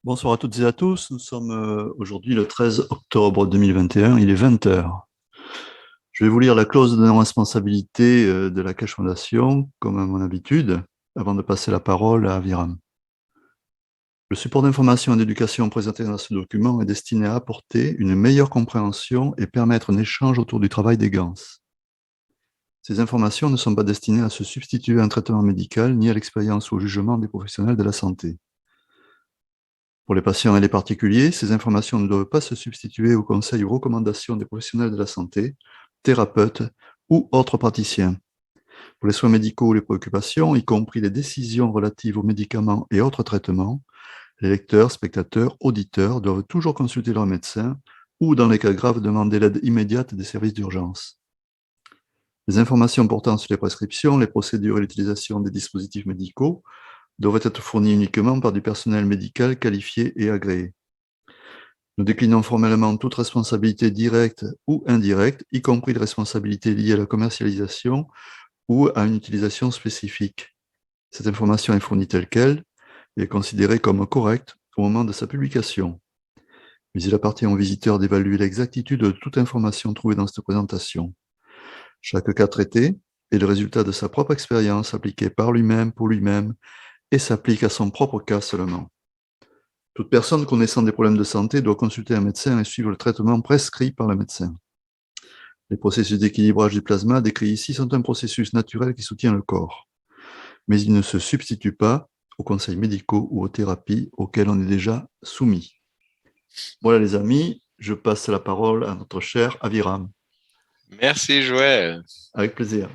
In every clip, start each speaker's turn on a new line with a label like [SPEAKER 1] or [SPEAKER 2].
[SPEAKER 1] Bonsoir à toutes et à tous. Nous sommes aujourd'hui le 13 octobre 2021. Il est 20 heures. Je vais vous lire la clause de non-responsabilité de la Cash Fondation, comme à mon habitude, avant de passer la parole à Aviram. Le support d'information et d'éducation présenté dans ce document est destiné à apporter une meilleure compréhension et permettre un échange autour du travail des GANS. Ces informations ne sont pas destinées à se substituer à un traitement médical ni à l'expérience ou au jugement des professionnels de la santé. Pour les patients et les particuliers, ces informations ne doivent pas se substituer aux conseils ou recommandations des professionnels de la santé, thérapeutes ou autres praticiens. Pour les soins médicaux ou les préoccupations, y compris les décisions relatives aux médicaments et autres traitements, les lecteurs, spectateurs, auditeurs doivent toujours consulter leur médecin ou, dans les cas graves, demander l'aide immédiate des services d'urgence. Les informations portant sur les prescriptions, les procédures et l'utilisation des dispositifs médicaux doivent être fournies uniquement par du personnel médical qualifié et agréé. Nous déclinons formellement toute responsabilité directe ou indirecte, y compris les responsabilités liées à la commercialisation ou à une utilisation spécifique. Cette information est fournie telle qu'elle et est considérée comme correcte au moment de sa publication. Mais il appartient aux visiteurs d'évaluer l'exactitude de toute information trouvée dans cette présentation. Chaque cas traité est le résultat de sa propre expérience appliquée par lui-même pour lui-même et s'applique à son propre cas seulement. Toute personne connaissant des problèmes de santé doit consulter un médecin et suivre le traitement prescrit par le médecin. Les processus d'équilibrage du plasma décrits ici sont un processus naturel qui soutient le corps, mais ils ne se substituent pas aux conseils médicaux ou aux thérapies auxquelles on est déjà soumis. Voilà les amis, je passe la parole à notre cher Aviram.
[SPEAKER 2] Merci, Joël.
[SPEAKER 1] Avec plaisir.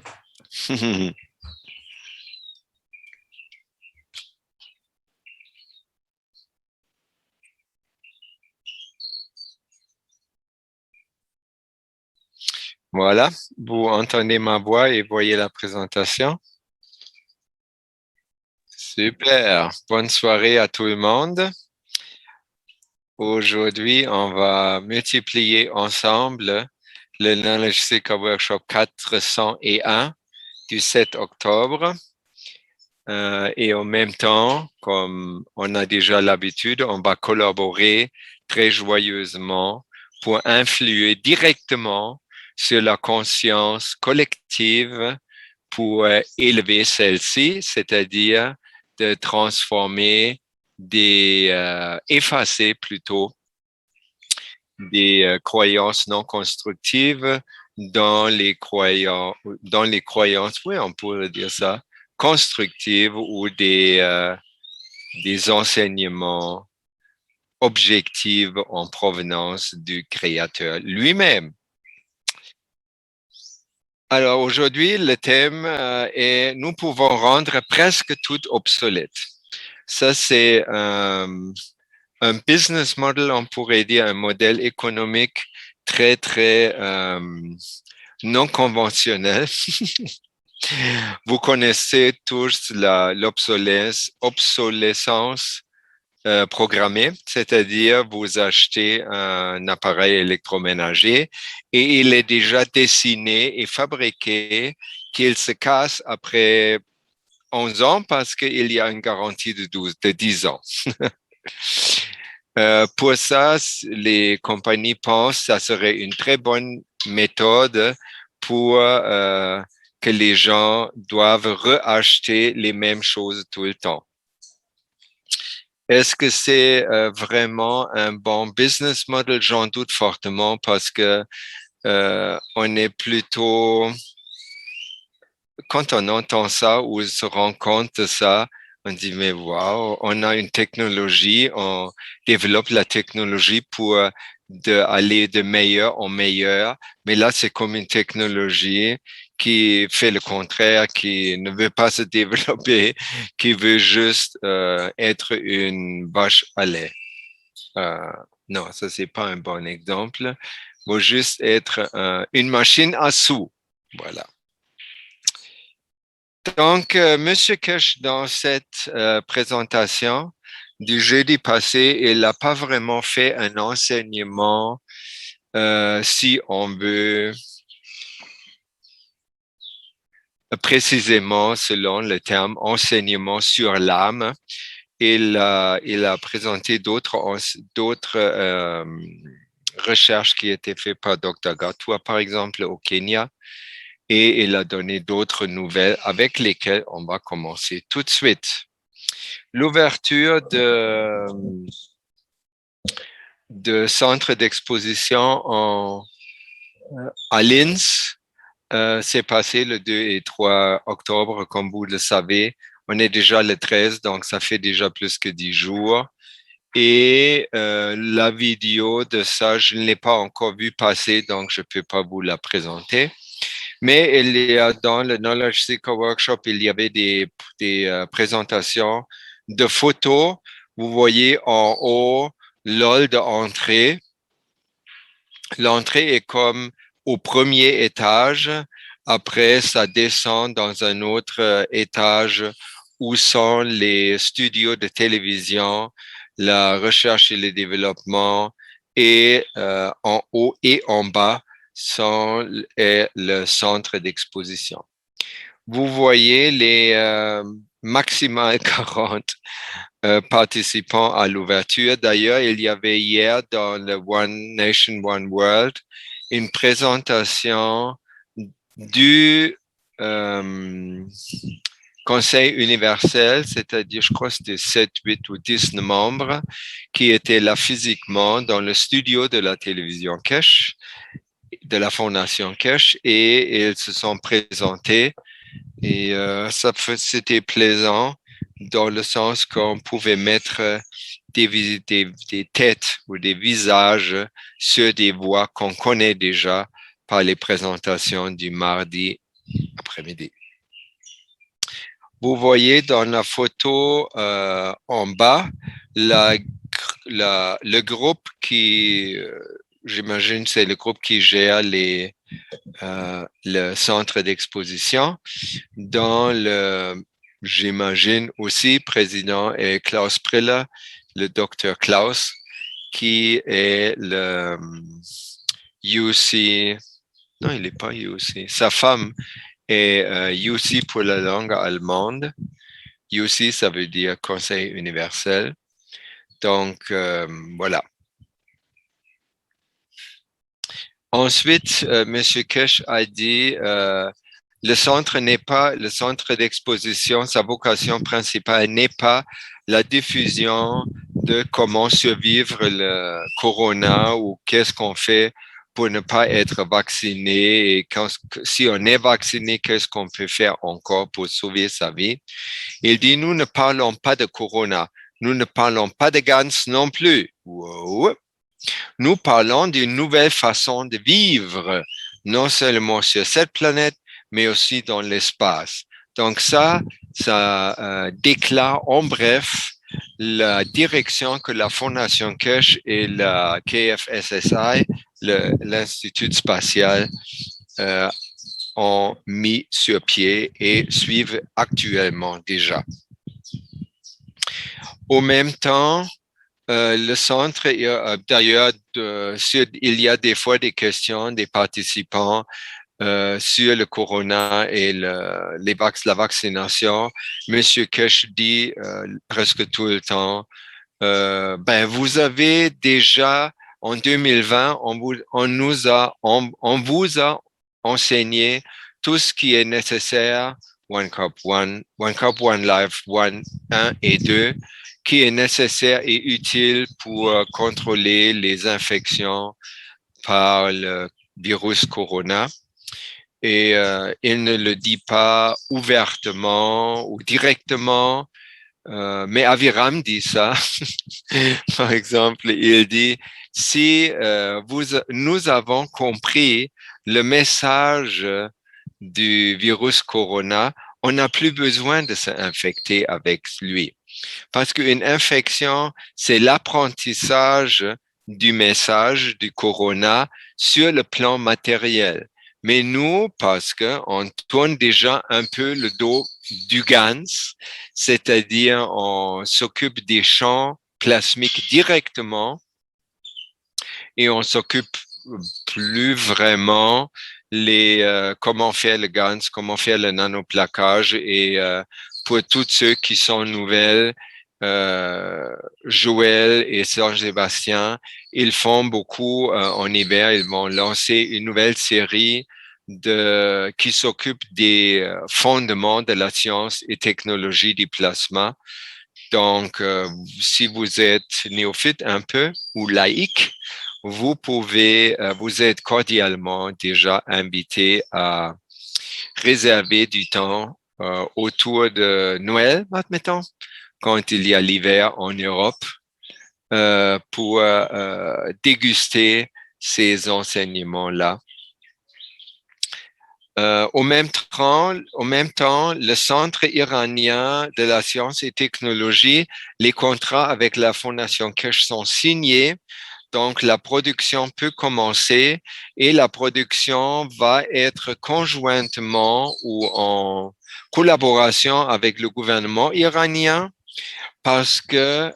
[SPEAKER 2] Voilà, vous entendez ma voix et voyez la présentation. Super. Bonne soirée à tout le monde. Aujourd'hui, on va multiplier ensemble le Knowledge Seeker Workshop 401 du 7 octobre. Et en même temps, comme on a déjà l'habitude, on va collaborer très joyeusement pour influer directement sur la conscience collective pour élever celle-ci, c'est-à-dire de transformer effacer plutôt des croyances non constructives dans les croyances, oui, on pourrait dire ça, constructives ou des enseignements objectifs en provenance du Créateur lui-même. Alors aujourd'hui, le thème est « Nous pouvons rendre presque tout obsolète ». Ça, c'est un business model, on pourrait dire un modèle économique très, très non conventionnel. Vous connaissez tous l'obsolescence programmée, c'est-à-dire vous achetez un appareil électroménager et il est déjà dessiné et fabriqué qu'il se casse après 11 ans parce qu'il y a une garantie de 10 ans. Pour ça, les compagnies pensent que ça serait une très bonne méthode pour que les gens doivent reacheter les mêmes choses tout le temps. Est-ce que c'est vraiment un bon business model? J'en doute fortement parce que on est plutôt, quand on entend ça ou on se rend compte de ça, on dit mais waouh, on a une technologie, on développe la technologie pour aller de meilleur en meilleur, mais là c'est comme une technologie qui fait le contraire, qui ne veut pas se développer, qui veut juste être une vache à lait. Non, ça c'est pas un bon exemple. Il faut juste être une machine à sous. Voilà. Donc, Monsieur Kesh, dans cette présentation du jeudi passé, il n'a pas vraiment fait un enseignement, si on veut, précisément selon le terme enseignement sur l'âme. il a présenté d'autres recherches qui étaient faites par Dr. Gatua, par exemple, au Kenya, et il a donné d'autres nouvelles avec lesquelles on va commencer tout de suite. L'ouverture de centres d'exposition à Linz s'est passé le 2 et 3 octobre, comme vous le savez. On est déjà le 13, donc ça fait déjà plus que 10 jours. Et la vidéo de ça, je ne l'ai pas encore vue passer, donc je ne peux pas vous la présenter. Mais il y a dans le Knowledge Seeker Workshop, il y avait des présentations de photos. Vous voyez en haut l'hall d'entrée. L'entrée est comme au premier étage. Après, ça descend dans un autre étage où sont les studios de télévision, la recherche et le développement, et en haut et en bas est le centre d'exposition. Vous voyez les maximales 40 participants à l'ouverture. D'ailleurs, il y avait hier dans le One Nation, One World une présentation du Conseil universel, c'est-à-dire, je crois que c'était 7, 8 ou 10 membres qui étaient là physiquement dans le studio de la télévision Keshe, de la Fondation Keshe, et ils se sont présentés. Et c'était plaisant dans le sens qu'on pouvait mettre des têtes ou des visages sur des voix qu'on connaît déjà par les présentations du mardi après-midi. Vous voyez dans la photo en bas le groupe qui, j'imagine, c'est le groupe qui gère le centre d'exposition. J'imagine aussi, président est Klaus Priller, le docteur Klaus, qui est le UC, non, il n'est pas UC, sa femme est UC pour la langue allemande. UC, ça veut dire Conseil universel. Donc, voilà. Ensuite, M. Keshe a dit le centre d'exposition, sa vocation principale n'est pas la diffusion de comment survivre le corona ou qu'est-ce qu'on fait pour ne pas être vacciné et si on est vacciné, qu'est-ce qu'on peut faire encore pour sauver sa vie. Il dit, nous ne parlons pas de corona, nous ne parlons pas de GANS non plus. Wow. Nous parlons d'une nouvelle façon de vivre, non seulement sur cette planète, mais aussi dans l'espace. Donc ça déclare en bref la direction que la Fondation Keshe et la KFSSI, l'Institut spatial, ont mis sur pied et suivent actuellement déjà. Au même temps, le centre, d'ailleurs, il y a des fois des questions des participants sur le corona et la vaccination. Monsieur Keshe dit presque tout le temps, vous avez déjà, en 2020, on vous a enseigné tout ce qui est nécessaire, One Cup, One Life, 1 et 2, qui est nécessaire et utile pour contrôler les infections par le virus corona. Et il ne le dit pas ouvertement ou directement, mais Aviram dit ça. Par exemple, il dit, si nous avons compris le message du virus corona, on n'a plus besoin de s'infecter avec lui. Parce qu'une infection, c'est l'apprentissage du message du corona sur le plan matériel. Mais nous, parce qu'on tourne déjà un peu le dos du GANS, c'est-à-dire on s'occupe des champs plasmiques directement et on s'occupe plus vraiment comment faire le GANS, comment faire le nanoplaquage et pour tous ceux qui sont nouvelles, Joël et Serge Sébastien, ils font beaucoup en hiver. Ils vont lancer une nouvelle série qui s'occupe des fondements de la science et technologie du plasma. Donc, si vous êtes néophyte un peu ou laïque, vous êtes cordialement déjà invité à réserver du temps autour de Noël, admettons, quand il y a l'hiver en Europe, pour déguster ces enseignements-là. Au même temps, le Centre iranien de la science et technologie, les contrats avec la Fondation Keshe sont signés, donc la production peut commencer et la production va être conjointement ou en collaboration avec le gouvernement iranien parce que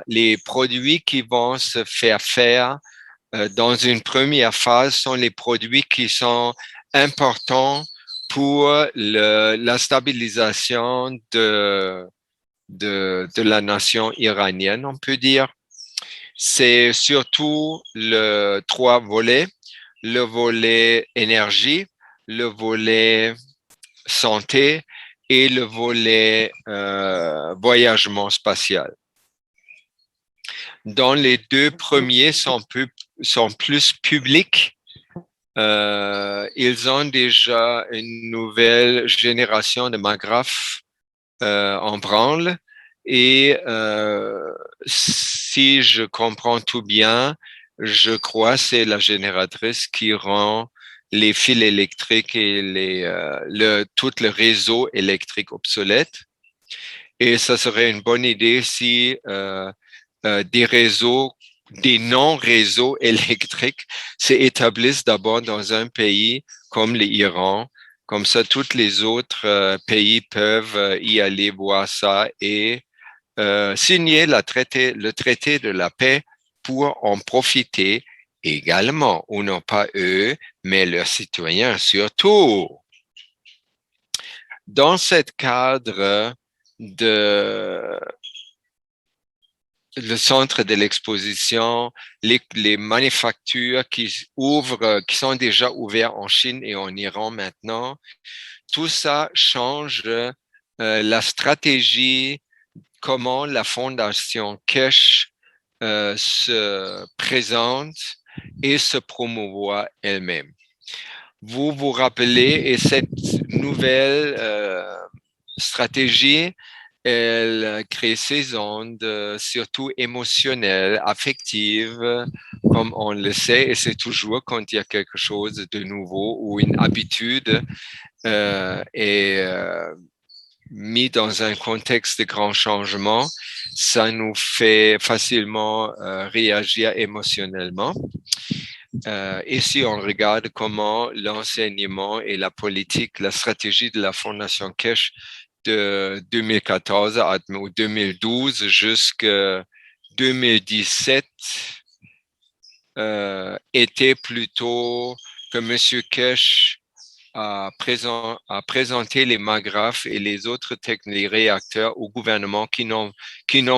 [SPEAKER 2] les produits qui vont se faire dans une première phase sont les produits qui sont importants pour la stabilisation de la nation iranienne, on peut dire. C'est surtout le trois volets, le volet énergie, le volet santé et le volet voyagement spatial. Dans les deux premiers sont plus publics. Ils ont déjà une nouvelle génération de magraphes en branle et si je comprends tout bien, je crois c'est la génératrice qui rend les fils électriques et tout le réseau électrique obsolète. Et ça serait une bonne idée si des non-réseaux électriques s'établissent d'abord dans un pays comme l'Iran. Comme ça, tous les autres pays peuvent y aller voir ça et signer le traité de la paix pour en profiter également, ou non pas eux, mais leurs citoyens surtout. Dans ce cadre le centre de l'exposition, les manufactures qui sont déjà ouvertes en Chine et en Iran maintenant, tout ça change la stratégie, comment la Fondation Keshe se présente et se promouvoit elle-même. Vous vous rappelez, et cette nouvelle stratégie, elle crée ces ondes, surtout émotionnelles, affectives, comme on le sait, et c'est toujours quand il y a quelque chose de nouveau ou une habitude est mis dans un contexte de grand changement, ça nous fait facilement réagir émotionnellement. Et si on regarde comment l'enseignement et la politique, la stratégie de la Fondation Keshe de 2014 ou 2012 jusqu'à 2017 était plutôt que M. Keshe a présenté les magraphes et les autres les réacteurs au gouvernement qui n'en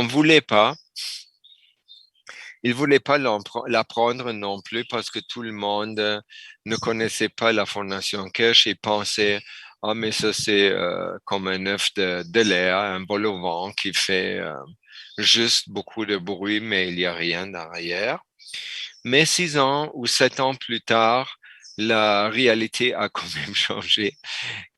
[SPEAKER 2] voulaient pas. Ils ne voulaient pas l'apprendre non plus parce que tout le monde ne connaissait pas la Fondation Keshe et pensait ah, mais ça, c'est comme un œuf de l'air, un bol au vent qui fait juste beaucoup de bruit, mais il n'y a rien derrière. Mais 6 ans ou 7 ans plus tard, la réalité a quand même changé.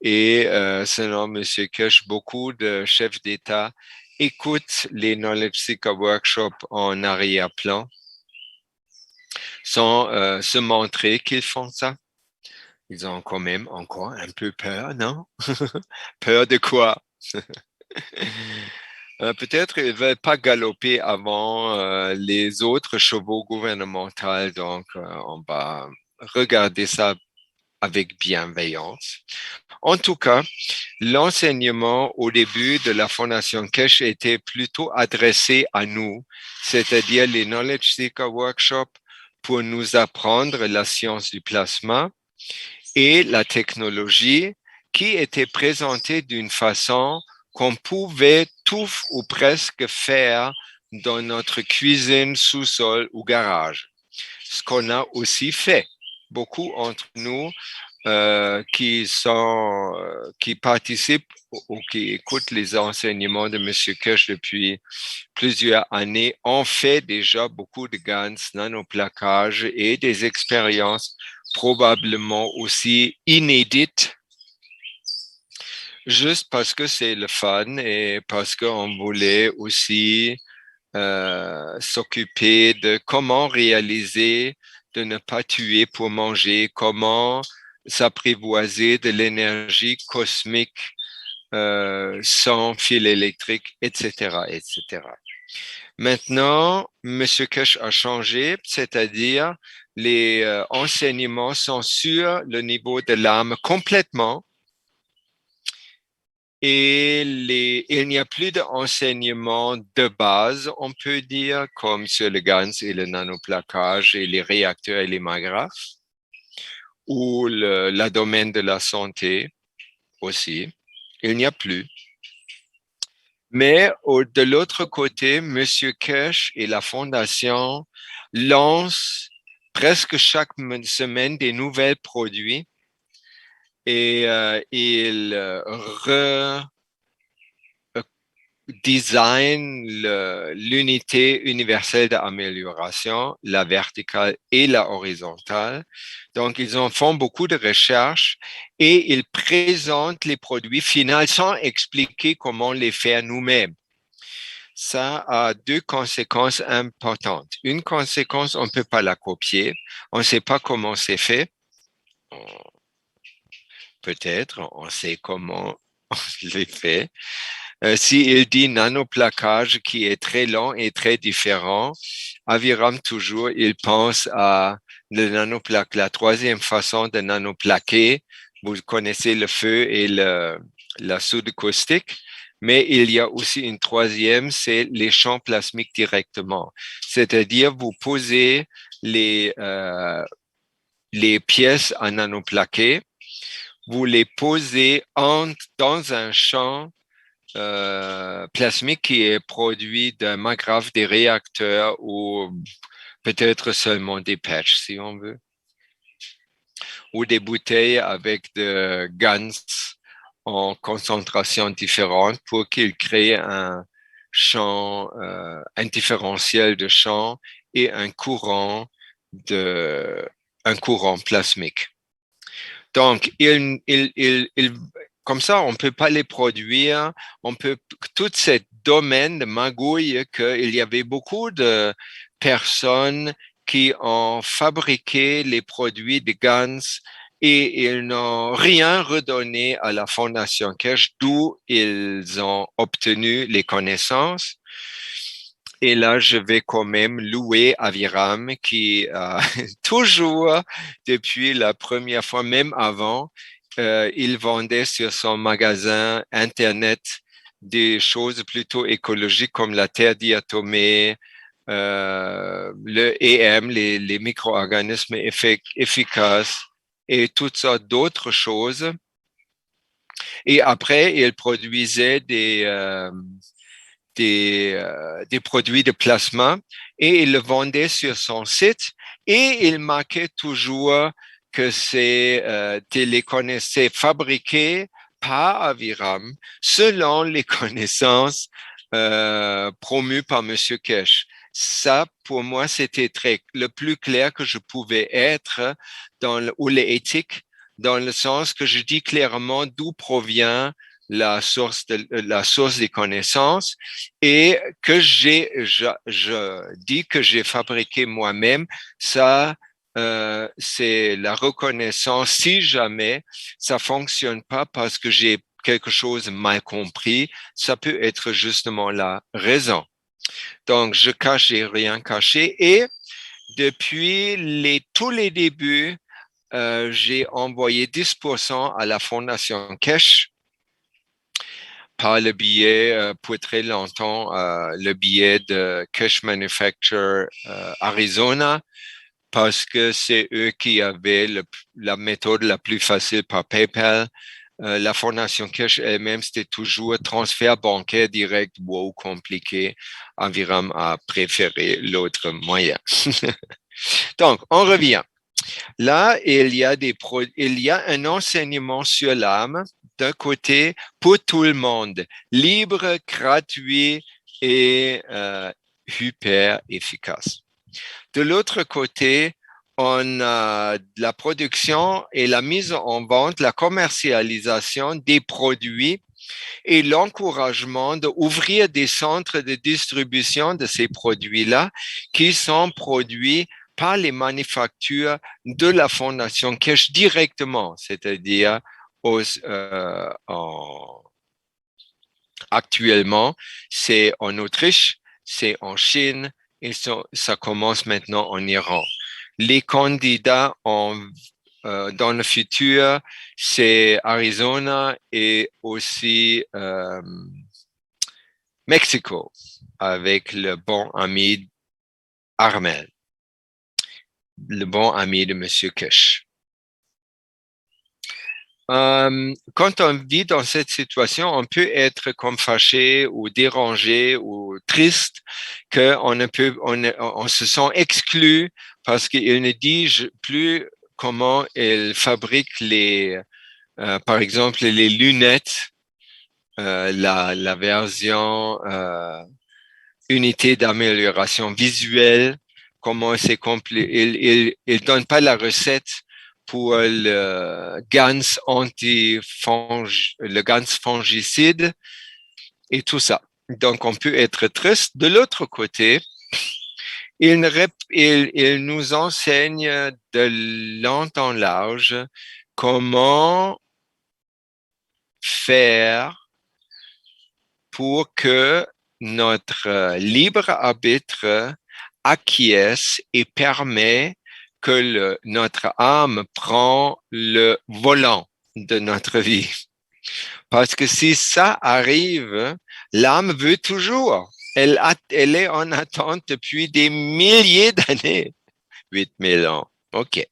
[SPEAKER 2] Et selon M. Keshe, beaucoup de chefs d'État écoutent les Knowledge Seeker Workshops en arrière-plan sans se montrer qu'ils font ça. Ils ont quand même encore un peu peur, non? Peur de quoi? Peut-être ils ne veulent pas galoper avant les autres chevaux gouvernementaux, donc on va regarder ça avec bienveillance. En tout cas, l'enseignement au début de la Fondation Keshe était plutôt adressé à nous, c'est-à-dire les Knowledge Seeker Workshops pour nous apprendre la science du plasma et la technologie qui était présentée d'une façon qu'on pouvait tout ou presque faire dans notre cuisine, sous-sol ou garage. Ce qu'on a aussi fait. Beaucoup entre nous qui participent ou qui écoutent les enseignements de M. Kirsch depuis plusieurs années ont fait déjà beaucoup de GANs, nanoplaquage et des expériences probablement aussi inédites, juste parce que c'est le fun et parce qu'on voulait aussi s'occuper de comment réaliser, de ne pas tuer pour manger, comment s'apprivoiser de l'énergie cosmique sans fil électrique, etc., etc. Maintenant, M. Kesh a changé, c'est-à-dire les enseignements sont sur le niveau de l'âme complètement et il n'y a plus d'enseignement de base, on peut dire, comme sur le GANS et le nanoplaquage et les réacteurs et les magraphes, ou le domaine de la santé aussi. Il n'y a plus. Mais de l'autre côté, M. Kesh et la Fondation lancent presque chaque semaine des nouveaux produits et ils design l'unité universelle d'amélioration, la verticale et la horizontale. Donc, ils en font beaucoup de recherches et ils présentent les produits finaux sans expliquer comment les faire nous-mêmes. Ça a deux conséquences importantes. Une conséquence, on ne peut pas la copier. On ne sait pas comment c'est fait. Peut-être, on sait comment on les fait. S'il dit nanoplaquage qui est très lent et très différent, Aviram toujours, il pense à le nanoplaque, la troisième façon de nanoplaquer. Vous connaissez le feu et la soude caustique, mais il y a aussi une troisième, c'est les champs plasmiques directement. C'est-à-dire, vous posez les pièces à nanoplaquer, vous les posez dans un champ plasmique qui est produit d'un magraphe, des réacteurs ou peut-être seulement des patchs si on veut, ou des bouteilles avec de GANs en concentration différente pour qu'ils créent un champ, un différentiel de champ et un courant plasmique. Donc, comme ça, on ne peut pas les produire. Tout ce domaine de magouille qu'il y avait beaucoup de personnes qui ont fabriqué les produits de GANS et ils n'ont rien redonné à la Fondation Kesh, d'où ils ont obtenu les connaissances. Et là, je vais quand même louer Aviram qui toujours, depuis la première fois, même avant, il vendait sur son magasin Internet des choses plutôt écologiques comme la terre diatomée, le EM, les micro-organismes efficaces et toutes sortes d'autres choses. Et après, il produisait des produits de plasma et il le vendait sur son site et il marquait toujours que c'est fabriqué par Aviram selon les connaissances promues par Monsieur Kesh. Ça, pour moi, c'était le plus clair que je pouvais être ou l'éthique, dans le sens que je dis clairement d'où provient la source des connaissances et que je dis que j'ai fabriqué moi-même. Ça, c'est la reconnaissance. Si jamais ça fonctionne pas parce que j'ai quelque chose mal compris, ça peut être justement la raison. Donc, j'ai rien caché et depuis tous les débuts, j'ai envoyé 10% à la Fondation Kesh par le biais, pour très longtemps, le biais de Kesh Manufacture Arizona, parce que c'est eux qui avaient la méthode la plus facile par PayPal. La Fondation Cash elle-même, c'était toujours transfert bancaire direct, wow, compliqué. Aviram a préféré l'autre moyen. Donc, on revient. Là, il y a un enseignement sur l'âme d'un côté pour tout le monde, libre, gratuit et hyper efficace. De l'autre côté, on a la production et la mise en vente, la commercialisation des produits et l'encouragement d'ouvrir des centres de distribution de ces produits-là qui sont produits par les manufactures de la Fondation Cash directement, c'est-à-dire actuellement, c'est en Autriche, c'est en Chine et ça commence maintenant en Iran. Les candidats dans le futur, c'est Arizona et aussi Mexico avec le bon ami Armel, le bon ami de Monsieur Cash. Quand on vit dans cette situation, on peut être comme fâché ou dérangé ou triste, on se sent exclu parce qu'il ne dit plus comment il fabrique par exemple, les lunettes, la version unité d'amélioration visuelle, comment c'est complet. Il donne pas la recette pour le GANS fongicide et tout ça. Donc, on peut être triste. De l'autre côté, il nous enseigne de long en large comment faire pour que notre libre arbitre acquiesce et permet que notre âme prend le volant de notre vie. Parce que si ça arrive, l'âme veut toujours. Elle est en attente depuis des milliers d'années. 8000 ans. OK.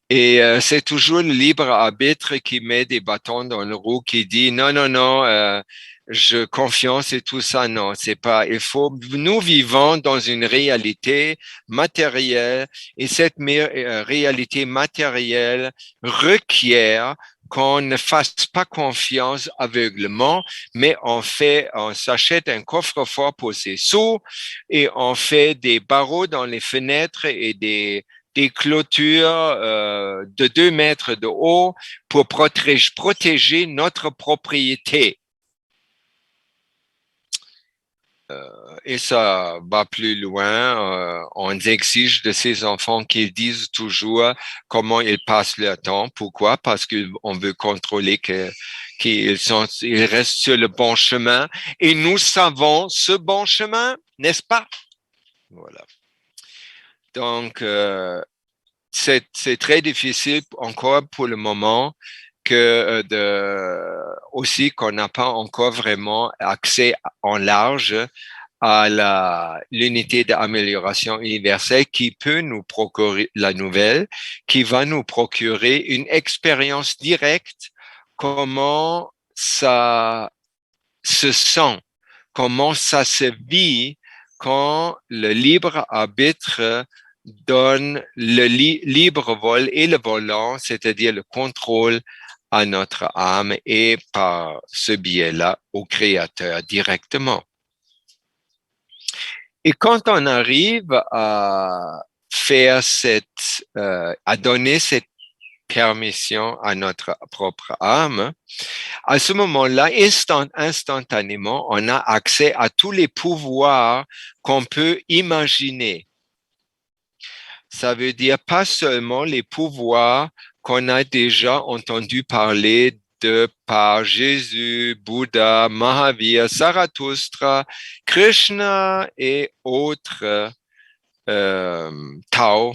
[SPEAKER 2] Et c'est toujours le libre arbitre qui met des bâtons dans le roue, qui dit non, non, non, je confiance et tout ça. Non, c'est pas. Nous vivons dans une réalité matérielle et cette réalité matérielle requiert qu'on ne fasse pas confiance aveuglement, mais on s'achète un coffre-fort pour ses sous et on fait des barreaux dans les fenêtres et des clôtures de 2 mètres de haut pour protéger notre propriété. Et ça va plus loin. On exige de ces enfants qu'ils disent toujours comment ils passent leur temps. Pourquoi? Parce qu'on veut contrôler qu'ils restent sur le bon chemin. Et nous savons ce bon chemin, n'est-ce pas? Voilà. Donc, c'est très difficile encore pour le moment aussi qu'on n'a pas encore vraiment accès en large à l'unité d'amélioration universelle qui peut nous procurer la nouvelle, qui va nous procurer une expérience directe, comment ça se sent, comment ça se vit quand le libre arbitre donne le libre vol et le volant, c'est-à-dire le contrôle à notre âme et par ce biais-là au Créateur directement. Et quand on arrive à à donner cette permission à notre propre âme, à ce moment-là, instantanément, on a accès à tous les pouvoirs qu'on peut imaginer. Ça veut dire pas seulement les pouvoirs qu'on a déjà entendu parler de par Jésus, Bouddha, Mahavir, Zarathustra, Krishna et autres, Tao,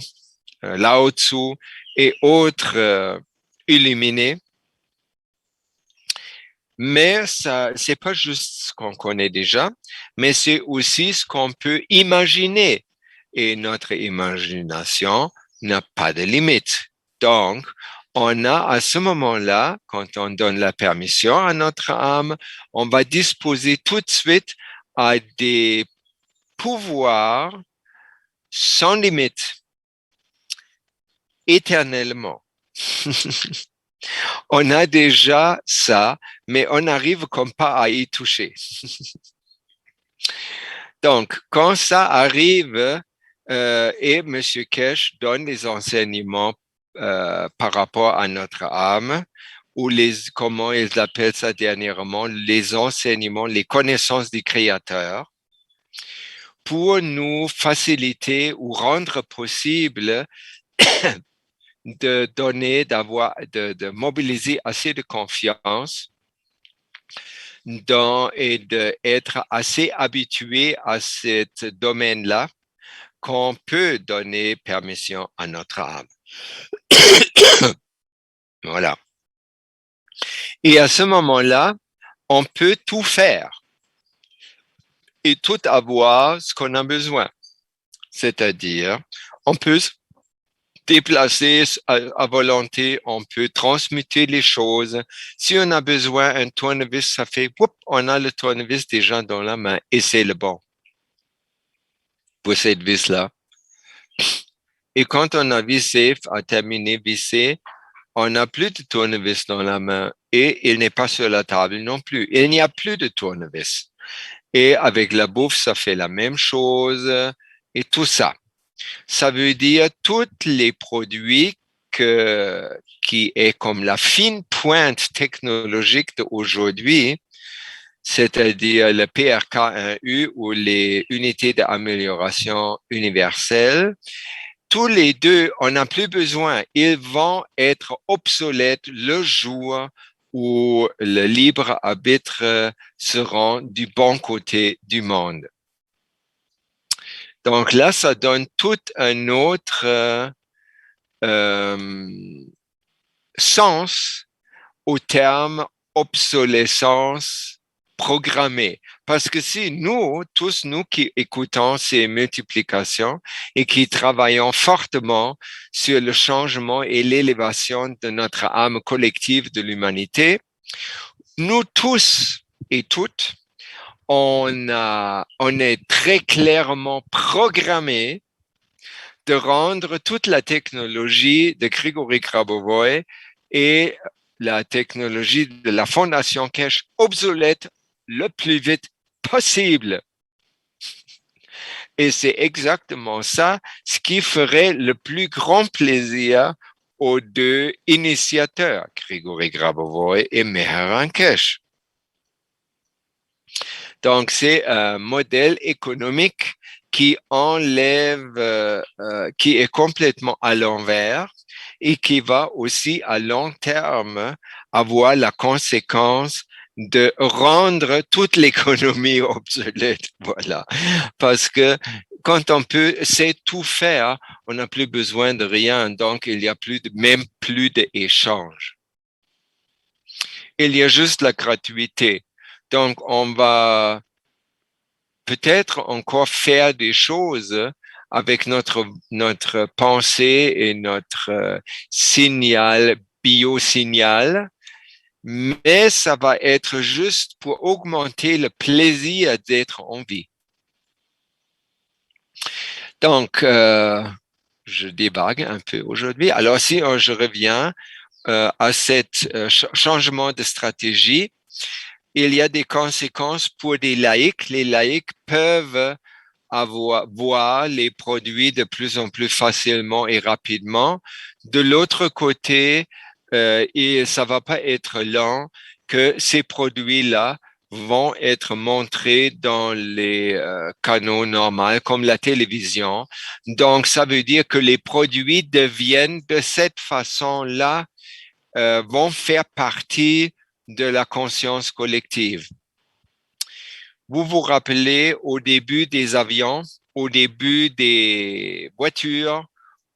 [SPEAKER 2] Lao Tzu et autres illuminés. Mais ça, c'est pas juste ce qu'on connaît déjà, mais c'est aussi ce qu'on peut imaginer. Et notre imagination n'a pas de limite. Donc, on a à ce moment-là, quand on donne la permission à notre âme, on va disposer tout de suite à des pouvoirs sans limite, éternellement. On a déjà ça, mais on n'arrive comme pas à y toucher. Donc, quand ça arrive, et M. Kesh donne les enseignements par rapport à notre âme, ou comment ils appellent ça dernièrement, les enseignements, les connaissances du Créateur, pour nous faciliter ou rendre possible de donner, de mobiliser assez de confiance et d'être assez habitué à ce domaine-là qu'on peut donner permission à notre âme. Voilà. Et à ce moment-là, on peut tout faire et tout avoir ce qu'on a besoin. C'est-à-dire, on peut se déplacer à volonté, on peut transmuter les choses. Si on a besoin d'un tournevis, ça fait, on a le tournevis déjà dans la main et c'est le bon pour cette vis-là. Et quand on a vissé, a terminé vissé, on n'a plus de tournevis dans la main et il n'est pas sur la table non plus. Il n'y a plus de tournevis. Et avec la bouffe, ça fait la même chose et tout ça. Ça veut dire tous les produits qui est comme la fine pointe technologique d'aujourd'hui, c'est-à-dire le PRK1U ou les unités d'amélioration universelle. Tous les deux, on n'a plus besoin. Ils vont être obsolètes le jour où le libre arbitre sera du bon côté du monde. Donc là, ça donne tout un autre sens au terme obsolescence programmée. Parce que si nous, tous nous qui écoutons ces multiplications et qui travaillons fortement sur le changement et l'élévation de notre âme collective de l'humanité, nous tous et toutes, on est très clairement programmés de rendre toute la technologie de Grigory Grabovoy et la technologie de la Fondation Keshe obsolète le plus vite possible. Et c'est exactement ça, ce qui ferait le plus grand plaisir aux deux initiateurs, Grigory Grabovoy et Meher Keshe. Donc, c'est un modèle économique qui enlève, qui est complètement à l'envers et qui va aussi à long terme avoir la conséquence de rendre toute l'économie obsolète. Voilà. Parce que quand on sait tout faire, on n'a plus besoin de rien. Donc, il n'y a même plus d'échange. Il y a juste la gratuité. Donc, on va peut-être encore faire des choses avec notre pensée et notre signal, biosignal, mais ça va être juste pour augmenter le plaisir d'être en vie. Donc, je débague un peu aujourd'hui. Alors, si je reviens à cet changement de stratégie, il y a des conséquences pour des laïcs. Les laïcs peuvent voir les produits de plus en plus facilement et rapidement. De l'autre côté, et ça va pas être lent que ces produits-là vont être montrés dans les canaux normaux comme la télévision. Donc, ça veut dire que les produits deviennent de cette façon-là, vont faire partie de la conscience collective. Vous vous rappelez au début des avions, au début des voitures,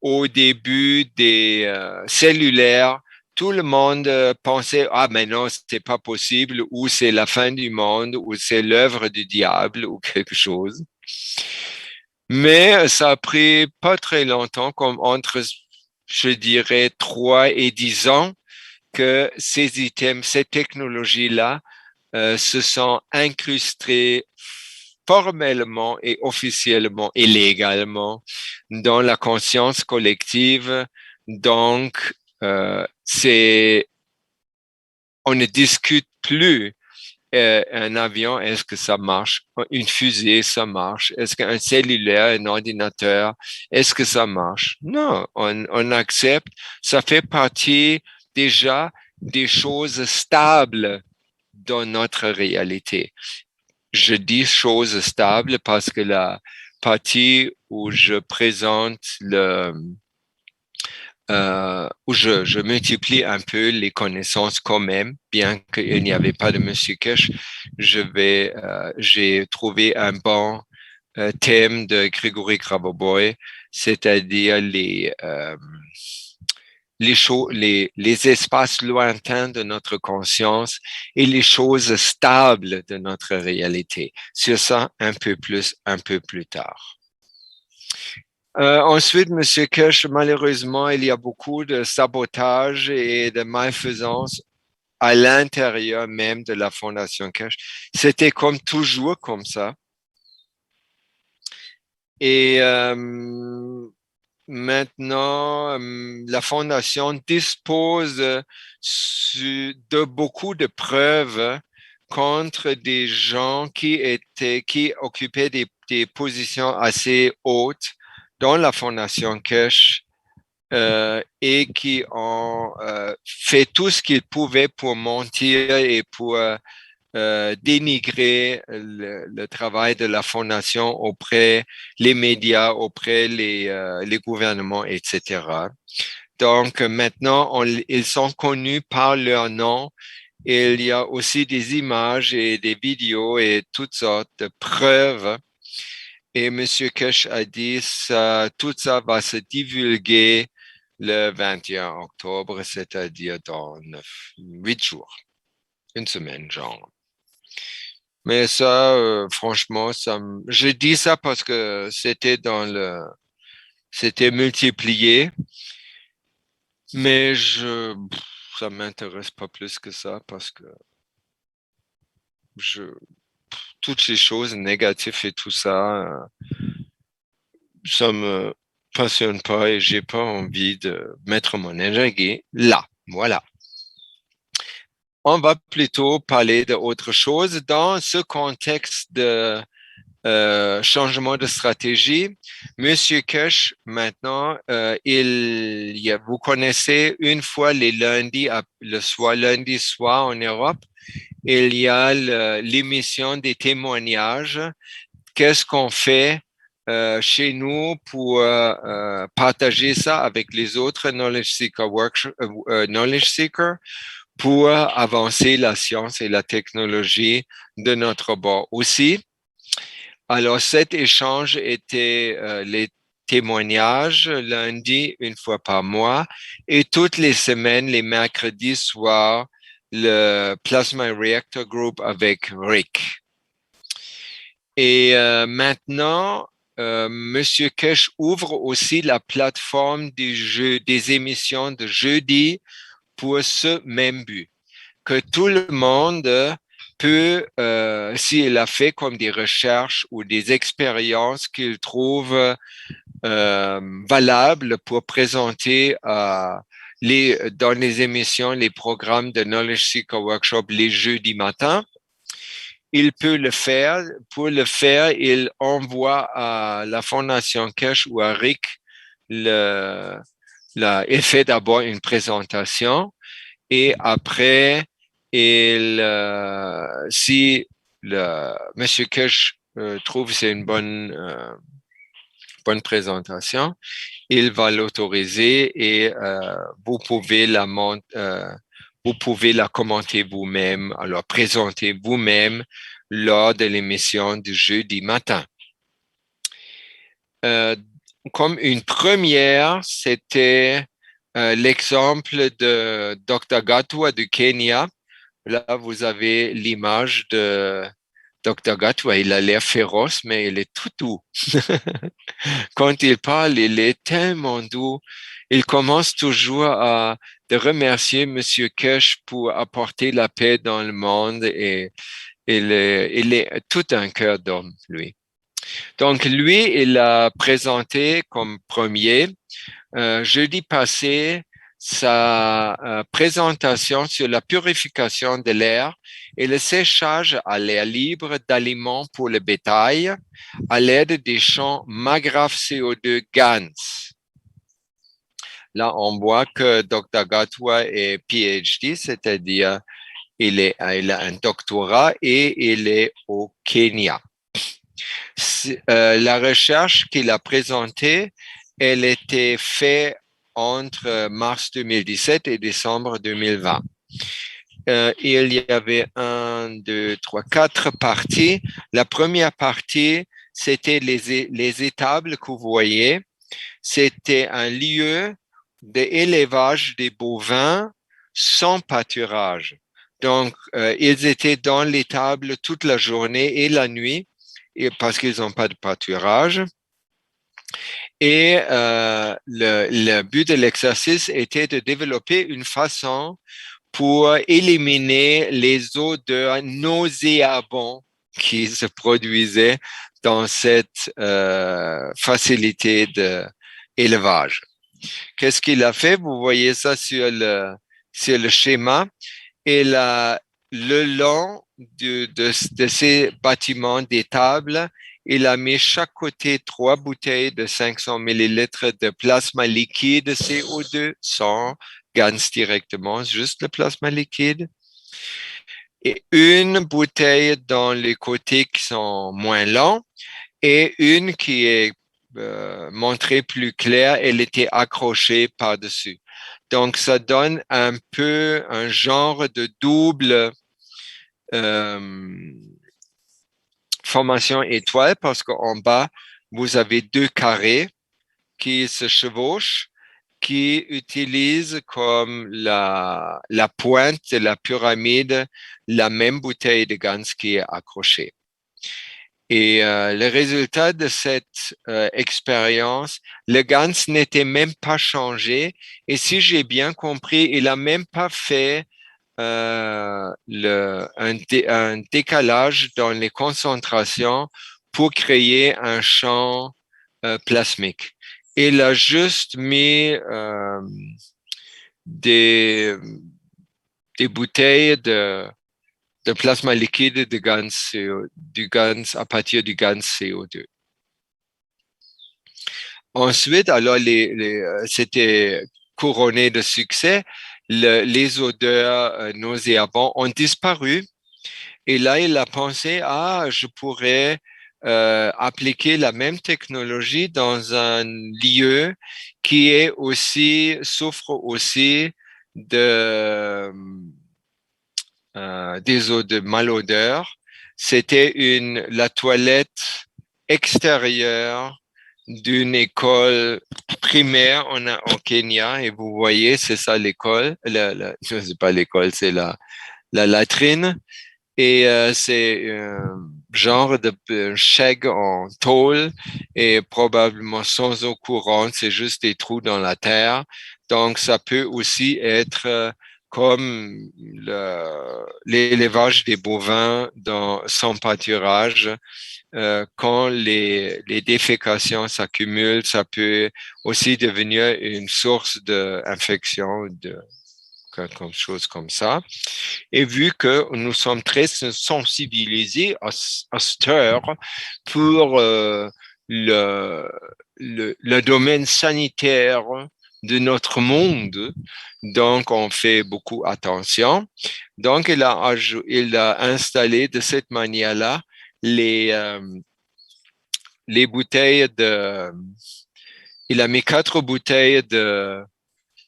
[SPEAKER 2] au début des cellulaires, tout le monde pensait ah mais non c'est pas possible ou c'est la fin du monde ou c'est l'œuvre du diable ou quelque chose. Mais ça a pris pas très longtemps, comme entre je dirais 3 et 10 ans que ces items, ces technologies-là se sont incrustés formellement et officiellement et légalement dans la conscience collective. Donc, on ne discute plus un avion, est-ce que ça marche? Une fusée, ça marche? Est-ce qu'un cellulaire, un ordinateur, est-ce que ça marche? Non, on accepte. Ça fait partie déjà des choses stables dans notre réalité. Je dis choses stables parce que la partie où je présente où je multiplie un peu les connaissances quand même, bien qu'il n'y avait pas de Monsieur Cash, j'ai trouvé un bon thème de Grégory Grabovoi, c'est-à-dire les espaces lointains de notre conscience et les choses stables de notre réalité. Sur ça, un peu plus tard. Ensuite, Monsieur Kirsch, malheureusement, il y a beaucoup de sabotage et de malfaisance à l'intérieur même de la Fondation Kirsch. C'était comme toujours comme ça. Et maintenant, la Fondation dispose de beaucoup de preuves contre des gens qui occupaient des positions assez hautes dans la Fondation Cash et qui ont fait tout ce qu'ils pouvaient pour mentir et pour dénigrer le travail de la Fondation auprès les médias, auprès les gouvernements, etc. Donc maintenant, ils sont connus par leur nom. Et il y a aussi des images et des vidéos et toutes sortes de preuves. Et M. Kesh a dit tout ça va se divulguer le 21 octobre, c'est-à-dire dans 8 jours, une semaine, genre. Mais ça, franchement, je dis ça parce que c'était multiplié, mais ça m'intéresse pas plus que ça parce que toutes ces choses négatives et tout ça, ça me passionne pas et j'ai pas envie de mettre mon énergie là. Voilà. On va plutôt parler d'autre chose dans ce contexte de changement de stratégie. Monsieur Kesh, maintenant, vous connaissez une fois les lundis, lundi soir en Europe, il y a l'émission des témoignages. Qu'est-ce qu'on fait chez nous pour partager ça avec les autres knowledge seekers pour avancer la science et la technologie de notre bord aussi. Alors, cet échange était les témoignages lundi, une fois par mois, et toutes les semaines, les mercredis soirs, le Plasma Reactor Group avec Rick. Et maintenant, Monsieur Kesh ouvre aussi la plateforme des émissions de jeudi pour ce même but, que tout le monde peut, s'il a fait comme des recherches ou des expériences qu'il trouve valables pour présenter dans les émissions, les programmes de Knowledge Seeker Workshop les jeudis matins, il peut le faire. Pour le faire, il envoie à la Fondation Kesh ou à Rick il fait d'abord une présentation et après, si Monsieur Kesh trouve que c'est une bonne présentation, il va l'autoriser et vous pouvez la commenter vous-même, alors présenter vous-même lors de l'émission du jeudi matin. Comme une première, c'était l'exemple de Dr. Gatua du Kenya. Là, vous avez l'image de Dr. Gatwa, il a l'air féroce, mais il est tout doux. Quand il parle, il est tellement doux. Il commence toujours de remercier Monsieur Kesh pour apporter la paix dans le monde et il est tout un cœur d'homme, lui. Donc, lui, il a présenté comme premier, jeudi passé, sa présentation sur la purification de l'air et le séchage à l'air libre d'aliments pour le bétail à l'aide des champs Magrath CO2 GANS. Là, on voit que Dr. Gatwa est PhD, c'est-à-dire il a un doctorat et il est au Kenya. La recherche qu'il a présentée, elle était faite entre mars 2017 et décembre 2020. Il y avait 4 parties. La première partie, c'était les étables que vous voyez. C'était un lieu d'élevage des bovins sans pâturage. Donc, ils étaient dans l'étable toute la journée et la nuit parce qu'ils n'ont pas de pâturage. Et le but de l'exercice était de développer une façon pour éliminer les odeurs nauséabondes qui se produisaient dans cette facilité d'élevage. Qu'est-ce qu'il a fait? Vous voyez ça sur le schéma. Et le long de ces bâtiments d'étables, il a mis chaque côté 3 bouteilles de 500 millilitres de plasma liquide CO2 sans GANS directement, juste le plasma liquide. Et une bouteille dans les côtés qui sont moins longs et une qui est montrée plus claire, elle était accrochée par-dessus. Donc, ça donne un peu un genre de double formation étoile parce qu'en bas, vous avez 2 carrés qui se chevauchent, qui utilisent comme la pointe de la pyramide la même bouteille de GANS qui est accrochée. Et le résultat de cette expérience, le GANS n'était même pas changé. Et si j'ai bien compris, il n'a même pas fait un décalage dans les concentrations pour créer un champ plasmique. Il a juste mis des bouteilles de plasma liquide du GANS à partir du GANS CO2. Ensuite, alors, c'était couronné de succès. Les odeurs nauséabondes ont disparu. Et là, il a pensé, je pourrais appliquer la même technologie dans un lieu qui souffre aussi des eaux de malodeur. C'était la toilette extérieure d'une école primaire au Kenya. Et vous voyez, c'est ça l'école. C'est pas l'école, c'est la latrine. Et c'est un genre de chèque en tôle et probablement sans eau courante, c'est juste des trous dans la terre. Donc, ça peut aussi être comme l'élevage des bovins sans pâturage. Quand les défécations s'accumulent, ça peut aussi devenir une source d'infection, quelque chose comme ça. Et vu que nous sommes très sensibilisés à cette heure pour le domaine sanitaire de notre monde, donc on fait beaucoup attention. Donc il a installé de cette manière-là les bouteilles il a mis 4 bouteilles de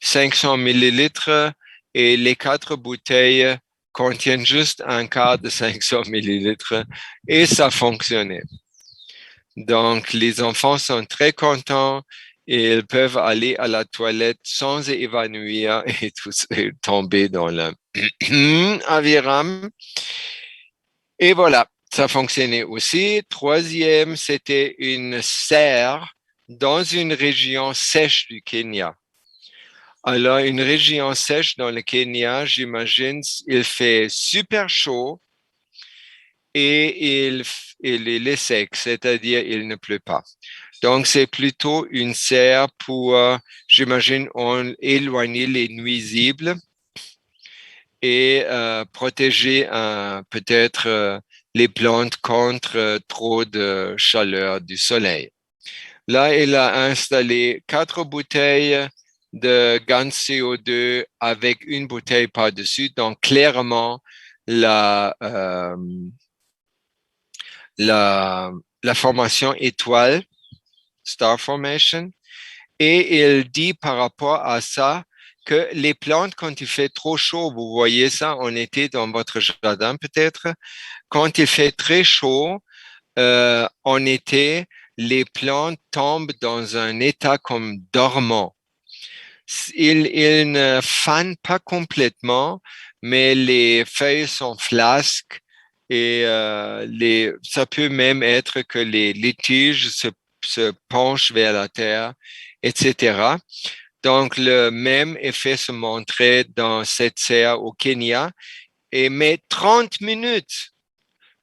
[SPEAKER 2] 500 millilitres et les 4 bouteilles contiennent juste un quart de 500 millilitres et ça fonctionnait. Donc, les enfants sont très contents et ils peuvent aller à la toilette sans évanouir et tomber dans le aviram. Et voilà. Ça fonctionnait aussi. Troisième, c'était une serre dans une région sèche du Kenya. Alors, une région sèche dans le Kenya, j'imagine, il fait super chaud et il est sec, c'est-à-dire il ne pleut pas. Donc, c'est plutôt une serre pour, j'imagine, éloigner les nuisibles et protéger peut-être les plantes contre trop de chaleur du soleil. Là, il a installé 4 bouteilles de gaz CO2 avec une bouteille par-dessus. Donc, clairement, la, euh, la, la formation étoile, Star Formation, et il dit par rapport à ça que les plantes, quand il fait trop chaud, vous voyez ça en été dans votre jardin peut-être, quand il fait très chaud, en été, les plantes tombent dans un état comme dormant. Ils ne fanent pas complètement, mais les feuilles sont flasques et ça peut même être que les tiges se penchent vers la terre, etc. Donc, le même effet se montrait dans cette serre au Kenya. Mais 30 minutes,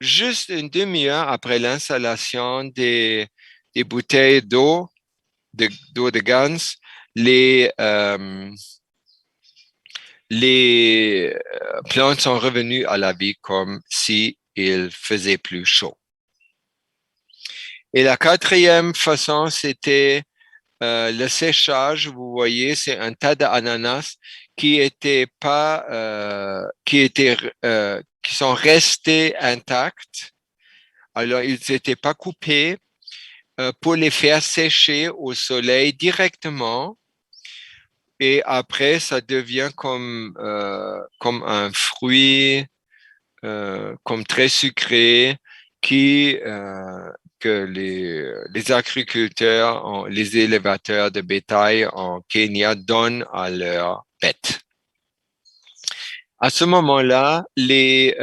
[SPEAKER 2] juste une demi-heure après l'installation des bouteilles d'eau de gaz, les, euh, les plantes sont revenues à la vie comme si il faisait plus chaud. Et la quatrième façon, c'était le séchage. Vous voyez, c'est un tas d'ananas qui étaient pas, qui sont restés intacts. Alors, ils n'étaient pas coupés pour les faire sécher au soleil directement. Et après, ça devient comme un fruit, comme très sucré, qui, que les agriculteurs, les élévateurs de bétail en Kenya donnent à leurs bêtes. À ce moment-là, les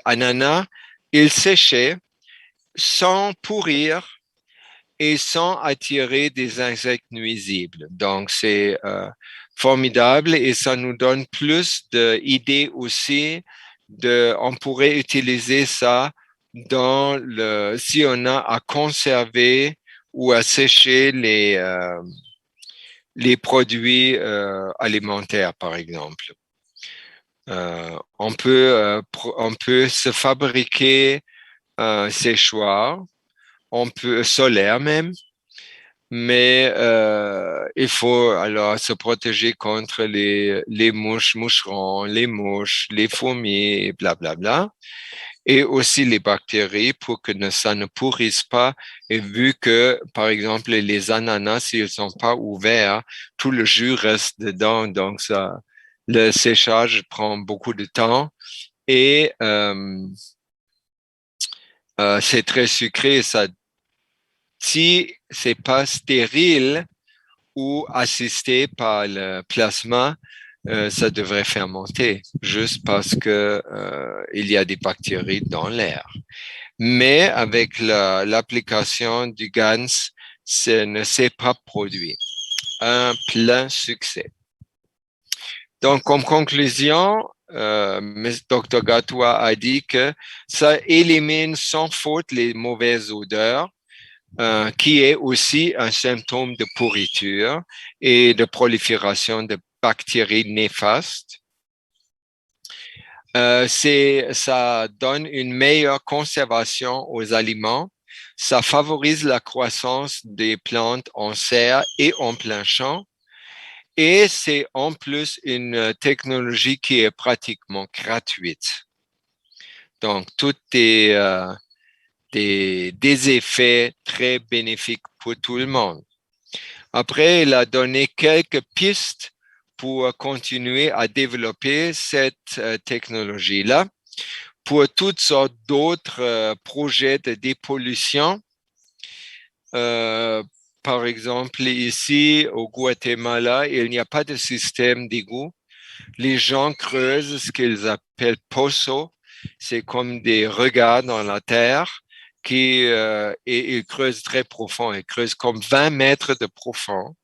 [SPEAKER 2] ananas, ils séchaient sans pourrir et sans attirer des insectes nuisibles. Donc, c'est formidable et ça nous donne plus d'idées aussi on pourrait utiliser ça si on a à conserver ou à sécher les produits alimentaires, par exemple. On peut se fabriquer un séchoir, solaire même, mais il faut alors se protéger contre les moucherons, les mouches, les fourmis, et blablabla, et aussi les bactéries pour que ça ne pourrisse pas. Et vu que, par exemple, les ananas, s'ils sont pas ouverts, tout le jus reste dedans, donc le séchage prend beaucoup de temps et c'est très sucré. Si c'est pas stérile ou assisté par le plasma, ça devrait fermenter juste parce que il y a des bactéries dans l'air. Mais avec l'application du GANS, ça ne s'est pas produit. Un plein succès. Donc, comme conclusion, Dr. Gatois a dit que ça élimine sans faute les mauvaises odeurs, qui est aussi un symptôme de pourriture et de prolifération de bactéries néfastes. Ça donne une meilleure conservation aux aliments. Ça favorise la croissance des plantes en serre et en plein champ. Et c'est en plus une technologie qui est pratiquement gratuite. Donc, tout est des effets très bénéfiques pour tout le monde. Après, il a donné quelques pistes pour continuer à développer cette technologie-là pour toutes sortes d'autres projets de dépollution. Par exemple, ici au Guatemala, il n'y a pas de système d'égout. Les gens creusent ce qu'ils appellent pozo, c'est comme des regards dans la terre et ils creusent très profond. Ils creusent comme 20 mètres de profond.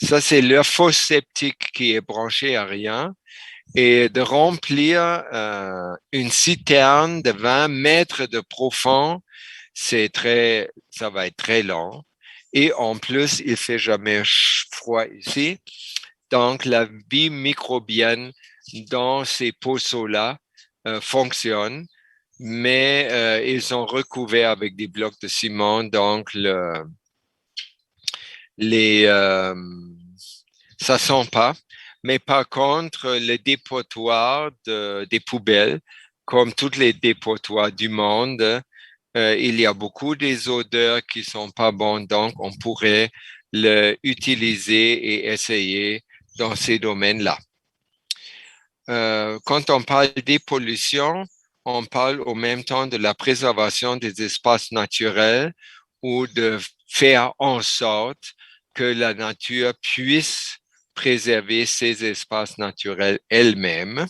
[SPEAKER 2] Ça, c'est leur fosse septique qui est branchée à rien. Et de remplir une citerne de 20 mètres de profond, ça va être très long. Et en plus, il fait jamais froid ici. Donc, la vie microbienne dans ces poceaux-là fonctionne, mais ils sont recouverts avec des blocs de ciment. Donc, ça sent pas. Mais par contre, le dépotoir des poubelles, comme tous les dépotoirs du monde, il y a beaucoup des odeurs qui sont pas bonnes, donc on pourrait l'utiliser et essayer dans ces domaines-là. Quand on parle des pollutions, on parle au même temps de la préservation des espaces naturels ou de faire en sorte que la nature puisse préserver ses espaces naturels elle-même.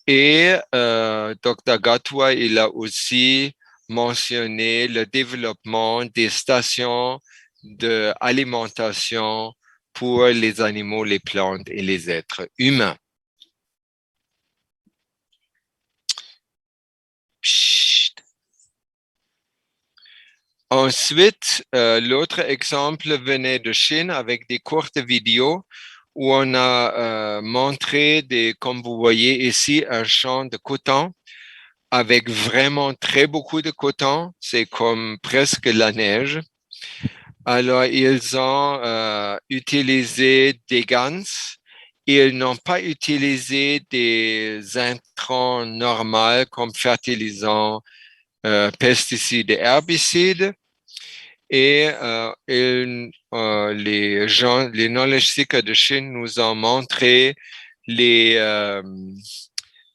[SPEAKER 2] Et Dr. Gatwa, il a aussi mentionné le développement des stations d'alimentation pour les animaux, les plantes et les êtres humains. Chut. Ensuite, l'autre exemple venait de Chine avec des courtes vidéos où on a montré, comme vous voyez ici, un champ de coton avec vraiment très beaucoup de coton. C'est comme presque la neige. Alors, ils ont utilisé des gants. Ils n'ont pas utilisé des intrants normaux comme fertilisants, pesticides et herbicides. Et les knowledge seekers de Chine nous ont montré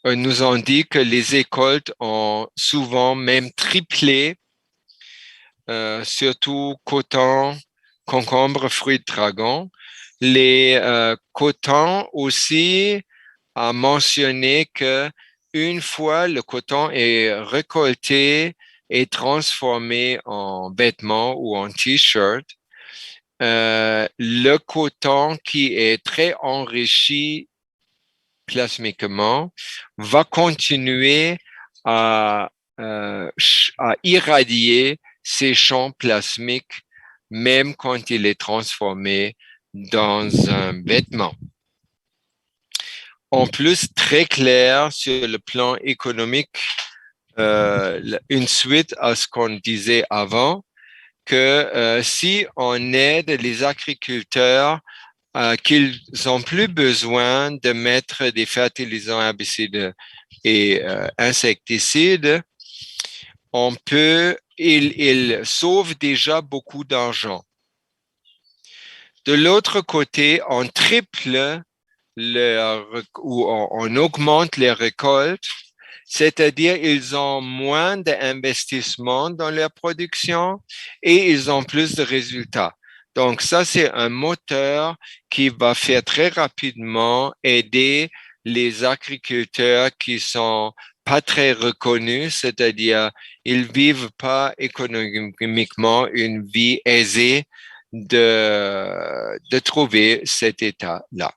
[SPEAKER 2] nous ont dit que les récoltes ont souvent même triplé, surtout coton, concombre, fruits de dragon. Les cotons aussi a mentionné que une fois le coton est récolté et transformé en vêtements ou en t-shirt, le coton qui est très enrichi plasmiquement va continuer à, à irradier ces champs plasmiques même quand il est transformé dans un vêtement. En plus, très clair sur le plan économique, une suite à ce qu'on disait avant, que si on aide les agriculteurs qu'ils n'ont plus besoin de mettre des fertilisants herbicides et insecticides, ils sauvent déjà beaucoup d'argent. De l'autre côté, on triple ou on augmente les récoltes, c'est-à-dire ils ont moins d'investissement dans leur production et ils ont plus de résultats. Donc ça, c'est un moteur qui va faire très rapidement aider les agriculteurs qui sont pas très reconnus, c'est-à-dire ils vivent pas économiquement une vie aisée de trouver cet état-là.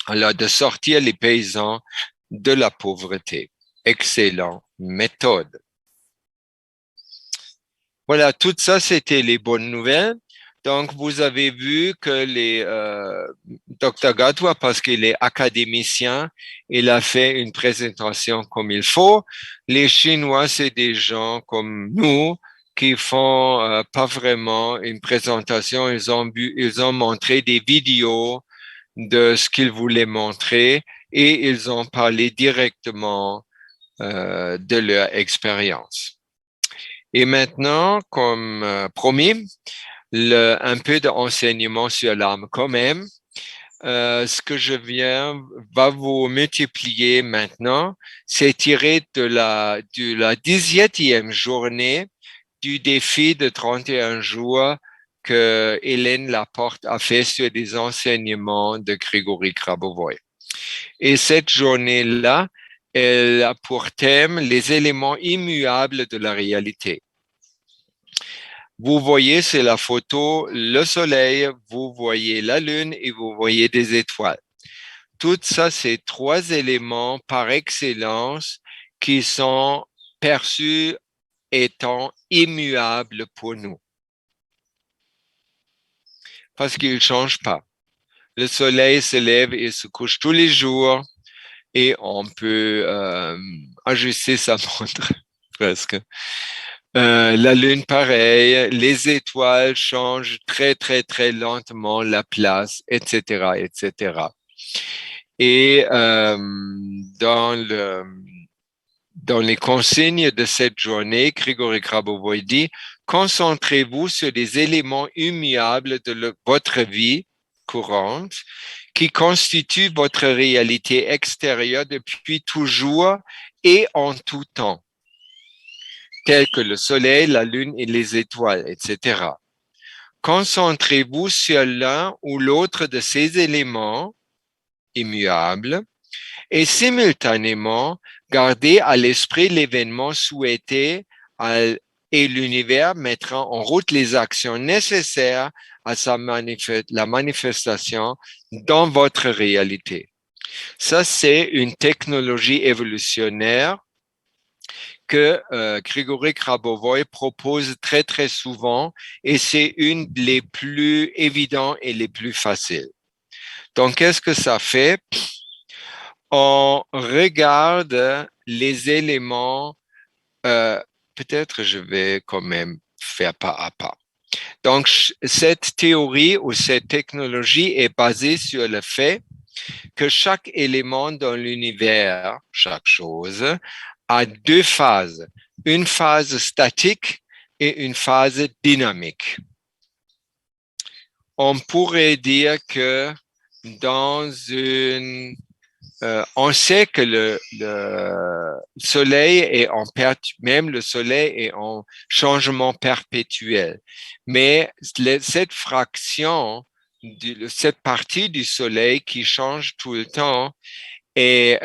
[SPEAKER 2] Alors, de sortir les paysans de la pauvreté. Excellente méthode. Voilà, tout ça, c'était les bonnes nouvelles. Donc, vous avez vu que Dr. Gatwa, parce qu'il est académicien, il a fait une présentation comme il faut. Les Chinois, c'est des gens comme nous qui font pas vraiment une présentation. Ils ont montré des vidéos de ce qu'ils voulaient montrer et ils ont parlé directement de leur expérience. Et maintenant, comme promis, un peu d'enseignement sur l'âme quand même. Ce que je viens va vous multiplier maintenant, c'est tiré de la 17e journée du défi de 31 jours que Hélène Laporte a fait sur des enseignements de Grégory Grabovoy. Et cette journée-là, elle a pour thème les éléments immuables de la réalité. Vous voyez, c'est la photo, le soleil, vous voyez la lune et vous voyez des étoiles. Tout ça, c'est trois éléments par excellence qui sont perçus étant immuables pour nous. Parce qu'ils ne changent pas. Le soleil se lève et se couche tous les jours et on peut ajuster sa montre presque. La lune, pareil, les étoiles changent très, très, très lentement la place, etc., etc. Et dans les consignes de cette journée, Grigory Grabovoi dit, concentrez-vous sur les éléments immuables de votre vie courante qui constituent votre réalité extérieure depuis toujours et en tout temps, tels que le soleil, la lune et les étoiles, etc. Concentrez-vous sur l'un ou l'autre de ces éléments immuables et simultanément gardez à l'esprit l'événement souhaité et l'univers mettra en route les actions nécessaires à la manifestation dans votre réalité. Ça, c'est une technologie évolutionnaire que Grigory Grabovoi propose très, très souvent et c'est une des plus évidentes et les plus faciles. Donc, qu'est-ce que ça fait? On regarde les éléments, peut-être je vais quand même faire pas à pas. Donc, cette théorie ou cette technologie est basée sur le fait que chaque élément dans l'univers, chaque chose, a deux phases, une phase statique et une phase dynamique. On pourrait dire que dans une on sait que le soleil est même le soleil est en changement perpétuel. Mais cette fraction, cette partie du soleil qui change tout le temps est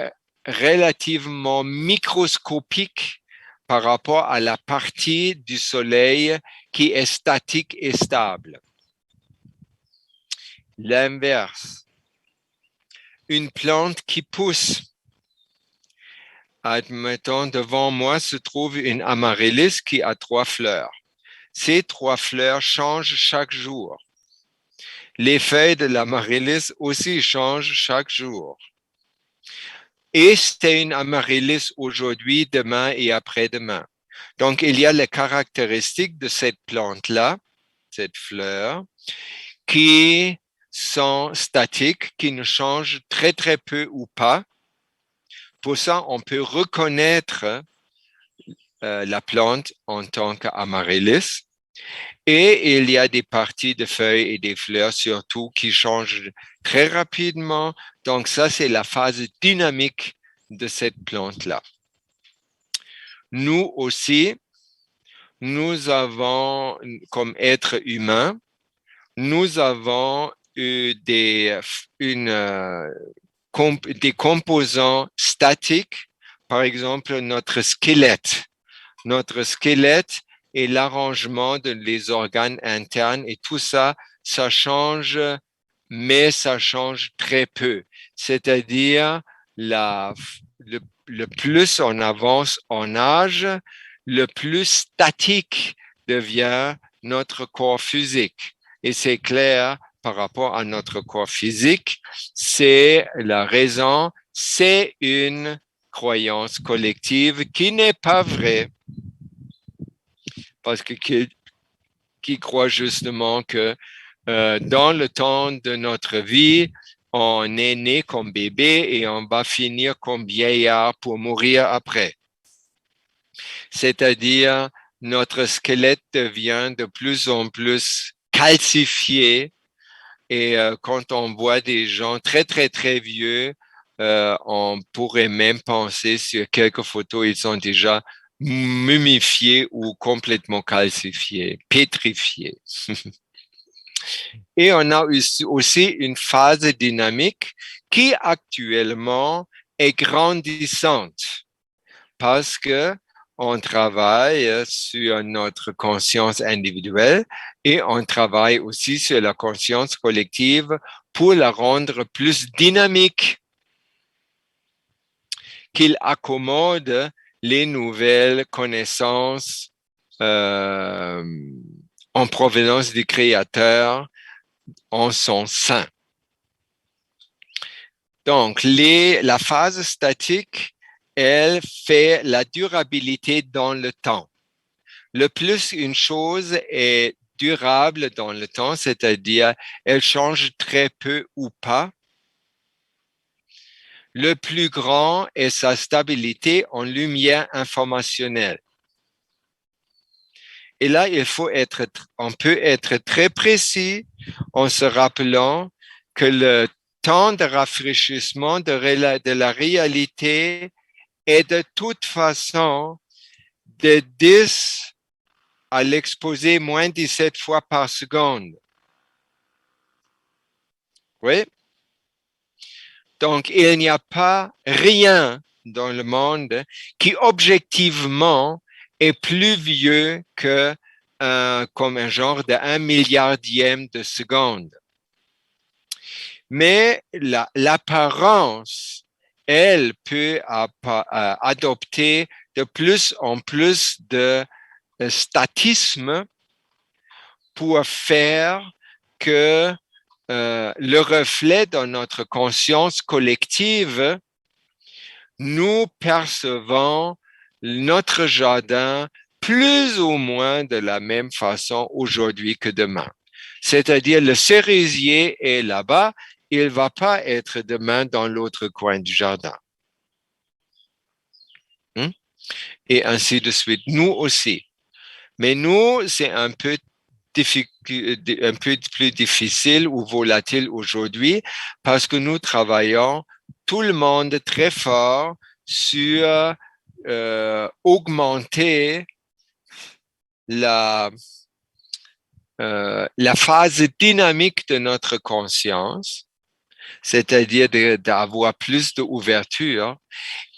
[SPEAKER 2] relativement microscopique par rapport à la partie du soleil qui est statique et stable. L'inverse. Une plante qui pousse. Admettons, devant moi se trouve une amaryllis qui a 3 fleurs. Ces 3 fleurs changent chaque jour. Les feuilles de l'amaryllis aussi changent chaque jour. Et c'est une amaryllis aujourd'hui, demain et après-demain. Donc, il y a les caractéristiques de cette plante-là, cette fleur, qui sont statiques, qui ne changent très, très peu ou pas. Pour ça, on peut reconnaître la plante en tant qu'amaryllis. Et il y a des parties de feuilles et des fleurs surtout qui changent très rapidement. Donc ça, c'est la phase dynamique de cette plante-là. Nous aussi, nous avons, comme êtres humains, nous avons eu des composants statiques, par exemple notre squelette. Notre squelette et l'arrangement les organes internes et tout ça, ça change, mais ça change très peu. C'est-à-dire, le plus on avance en âge, le plus statique devient notre corps physique. Et c'est clair par rapport à notre corps physique, c'est la raison, c'est une croyance collective qui n'est pas vraie. Parce que qui croit justement que dans le temps de notre vie, on est né comme bébé et on va finir comme vieillard pour mourir après. C'est-à-dire, notre squelette devient de plus en plus calcifié et quand on voit des gens très, très, très vieux, on pourrait même penser sur quelques photos, ils sont déjà mumifiés ou complètement calcifiés, pétrifiés. Et on a aussi une phase dynamique qui actuellement est grandissante parce que on travaille sur notre conscience individuelle et on travaille aussi sur la conscience collective pour la rendre plus dynamique, qu'il accommode les nouvelles connaissances en provenance du Créateur en son sein. Donc, la phase statique, elle fait la durabilité dans le temps. Le plus une chose est durable dans le temps, c'est-à-dire elle change très peu ou pas, le plus grand est sa stabilité en lumière informationnelle. Et là, on peut être très précis en se rappelant que le temps de rafraîchissement de la réalité est de toute façon de 10 à l'exposé moins 17 fois par seconde. Oui? Donc, il n'y a pas rien dans le monde qui objectivement est plus vieux que comme un genre de 1 milliardième de seconde. Mais l'apparence, elle peut adopter de plus en plus de statisme pour faire que le reflet de notre conscience collective, nous percevons notre jardin plus ou moins de la même façon aujourd'hui que demain. C'est-à-dire le cerisier est là-bas, il ne va pas être demain dans l'autre coin du jardin. Et ainsi de suite. Nous aussi. Mais nous, c'est un peu plus difficile ou volatile aujourd'hui parce que nous travaillons tout le monde très fort sur augmenter la phase dynamique de notre conscience, c'est-à-dire d'avoir plus d'ouverture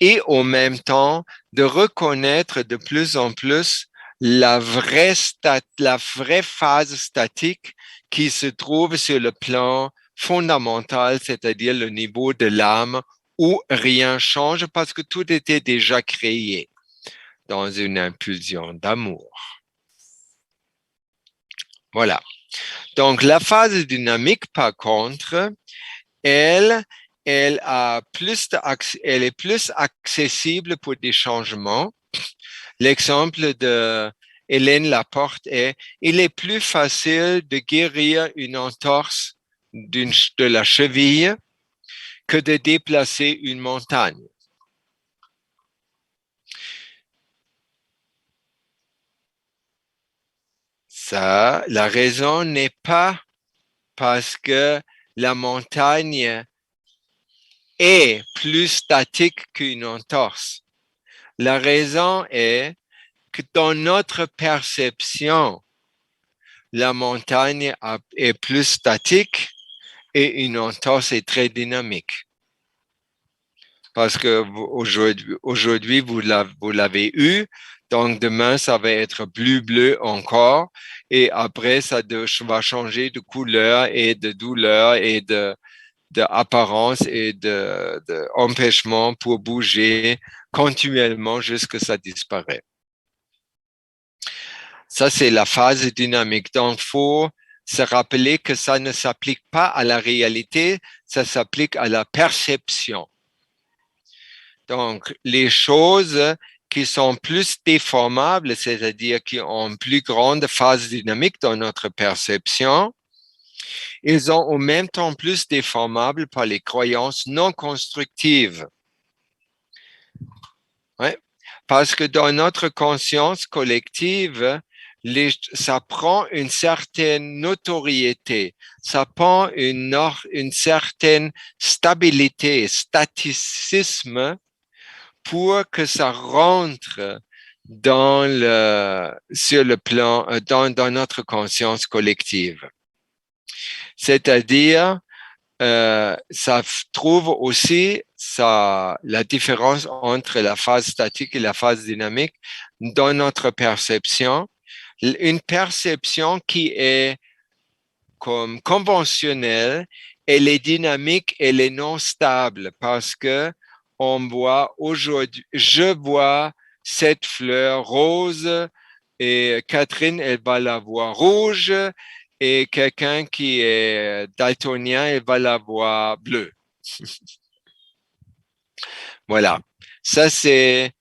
[SPEAKER 2] et en même temps de reconnaître de plus en plus la vraie phase statique qui se trouve sur le plan fondamental, c'est-à-dire le niveau de l'âme où rien change parce que tout était déjà créé dans une impulsion d'amour. Voilà. Donc, la phase dynamique, par contre, elle est plus accessible pour des changements. L'exemple de Hélène Laporte est, il est plus facile de guérir une entorse de la cheville que de déplacer une montagne. Ça, la raison n'est pas parce que la montagne est plus statique qu'une entorse. La raison est que dans notre perception, la montagne est plus statique et une entorse est très dynamique. Parce que aujourd'hui vous l'avez eu, donc demain, ça va être plus bleu encore, et après, ça va changer de couleur et de douleur et d'apparence et d'empêchement pour bouger continuellement jusqu'à ce que ça disparaît. Ça, c'est la phase dynamique. Donc, il faut se rappeler que ça ne s'applique pas à la réalité, ça s'applique à la perception. Donc, les choses qui sont plus déformables, c'est-à-dire qui ont une plus grande phase dynamique dans notre perception, ils sont en même temps plus déformables par les croyances non constructives. Ouais. Parce que dans notre conscience collective, ça prend une certaine notoriété, ça prend une certaine stabilité, staticisme pour que ça rentre sur le plan, dans notre conscience collective. C'est-à-dire, ça trouve aussi la différence entre la phase statique et la phase dynamique dans notre perception. Une perception qui est comme conventionnelle, elle est dynamique, elle est non stable parce que on voit aujourd'hui, je vois cette fleur rose et Catherine, elle va la voir rouge et quelqu'un qui est daltonien, elle va la voir bleue. Voilà. Ça, c'est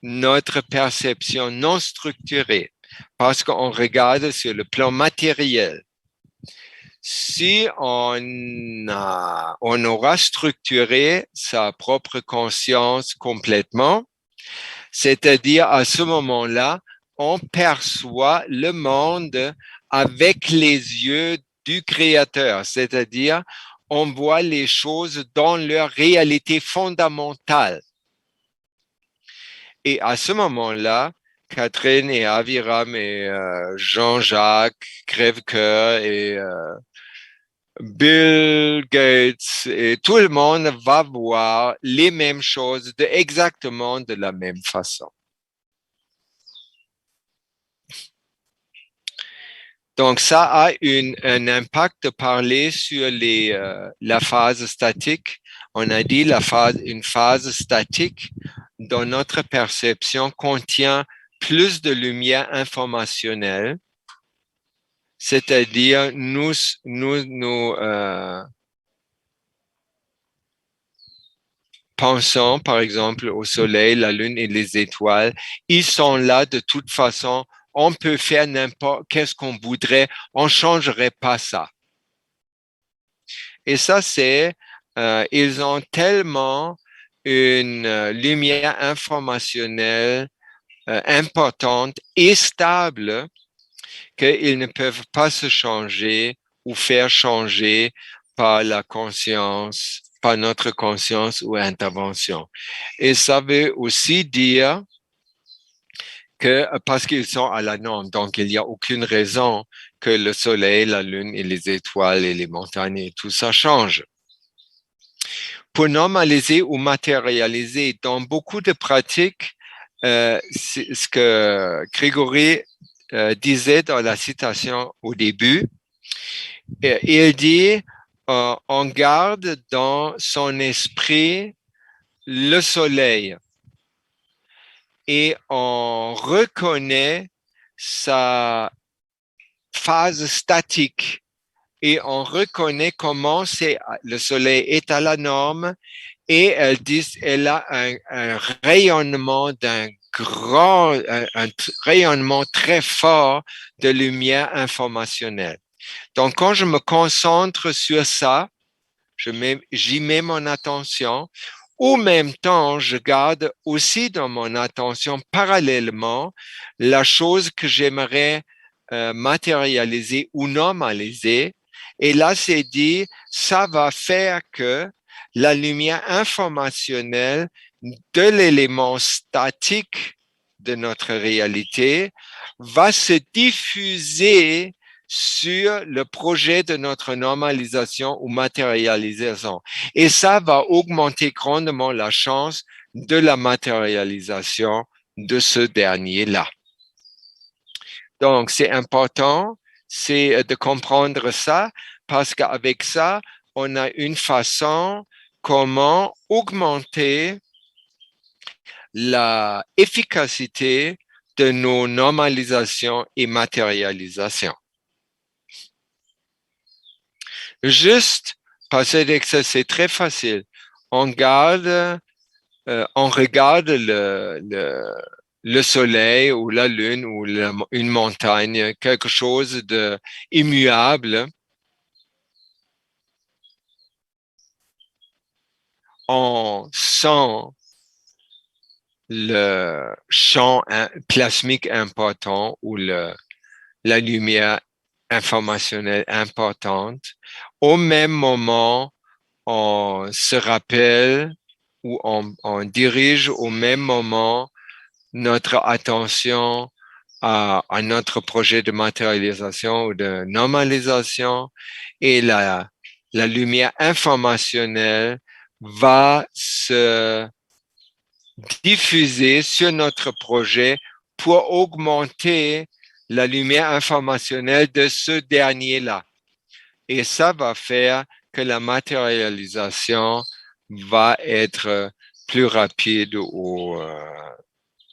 [SPEAKER 2] notre perception non structurée parce qu'on regarde sur le plan matériel. Si on aura structuré sa propre conscience complètement, c'est-à-dire à ce moment-là, on perçoit le monde avec les yeux du Créateur, c'est-à-dire on voit les choses dans leur réalité fondamentale. Et à ce moment-là, Catherine et Aviram et Jean-Jacques Crèvecoeur et Bill Gates et tout le monde va voir les mêmes choses exactement de la même façon. Donc, ça a un impact de parler sur la phase statique. On a dit une phase statique dans notre perception contient plus de lumière informationnelle, c'est-à-dire nous pensons par exemple au soleil, la lune et les étoiles. Ils sont là de toute façon. On peut faire n'importe qu'est-ce qu'on voudrait. On changerait pas ça. Et ça, ils ont tellement une lumière informationnelle importante et stable qu'ils ne peuvent pas se changer ou faire changer par la conscience, par notre conscience ou intervention. Et ça veut aussi dire que parce qu'ils sont à la norme, donc il n'y a aucune raison que le soleil, la lune et les étoiles et les montagnes et tout ça change. Pour normaliser ou matérialiser, dans beaucoup de pratiques, c'est ce que Grégory disait dans la citation au début, il dit on garde dans son esprit le soleil et on reconnaît sa phase statique et on reconnaît comment le soleil est à la norme et elle a un rayonnement un rayonnement très fort de lumière informationnelle. Donc, quand je me concentre sur ça, j'y mets mon attention. Au même temps, je garde aussi dans mon attention parallèlement la chose que j'aimerais matérialiser ou normaliser. Et là, c'est dit, ça va faire que la lumière informationnelle de l'élément statique de notre réalité va se diffuser sur le projet de notre normalisation ou matérialisation. Et ça va augmenter grandement la chance de la matérialisation de ce dernier-là. Donc, c'est important, c'est de comprendre ça parce qu'avec ça, on a une façon comment augmenter la efficacité de nos normalisations et matérialisations. Juste parce que c'est très facile. On regarde le soleil ou la lune ou une montagne, quelque chose de immuable. On sent le champ plasmique important ou la lumière informationnelle importante. Au même moment, on se rappelle ou on dirige au même moment notre attention à notre projet de matérialisation ou de normalisation et la lumière informationnelle va se diffuser sur notre projet pour augmenter la lumière informationnelle de ce dernier-là. Et ça va faire que la matérialisation va être plus rapide ou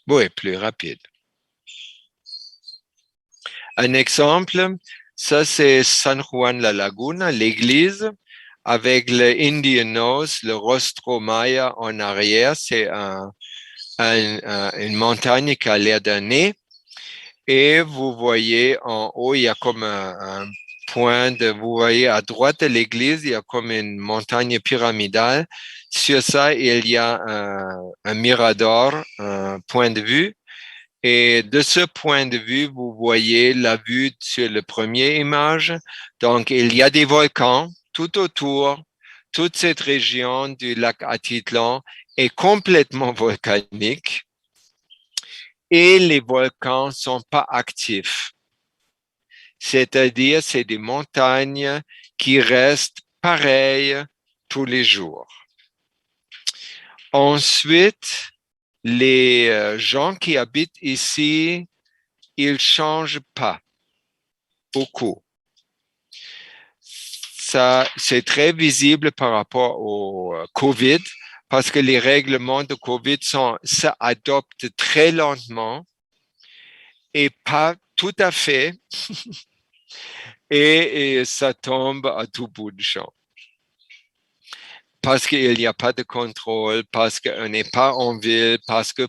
[SPEAKER 2] oui, plus rapide. Un exemple, ça c'est San Juan la Laguna, l'église, avec le Indian Nose, le rostro maya en arrière. C'est une montagne qui a l'air d'un nez. Et vous voyez en haut, il y a comme un point vous voyez à droite de l'église, il y a comme une montagne pyramidale. Sur ça, il y a un mirador, un point de vue. Et de ce point de vue, vous voyez la vue sur la première image. Donc, il y a des volcans tout autour. Toute cette région du lac Atitlan est complètement volcanique et les volcans sont pas actifs. C'est-à-dire, c'est des montagnes qui restent pareilles tous les jours. Ensuite, les gens qui habitent ici, ils changent pas beaucoup. Ça, c'est très visible par rapport au COVID parce que les règlements de COVID s'adoptent très lentement et pas tout à fait et ça tombe à tout bout de champ. Parce qu'il n'y a pas de contrôle, parce qu'on n'est pas en ville, parce que.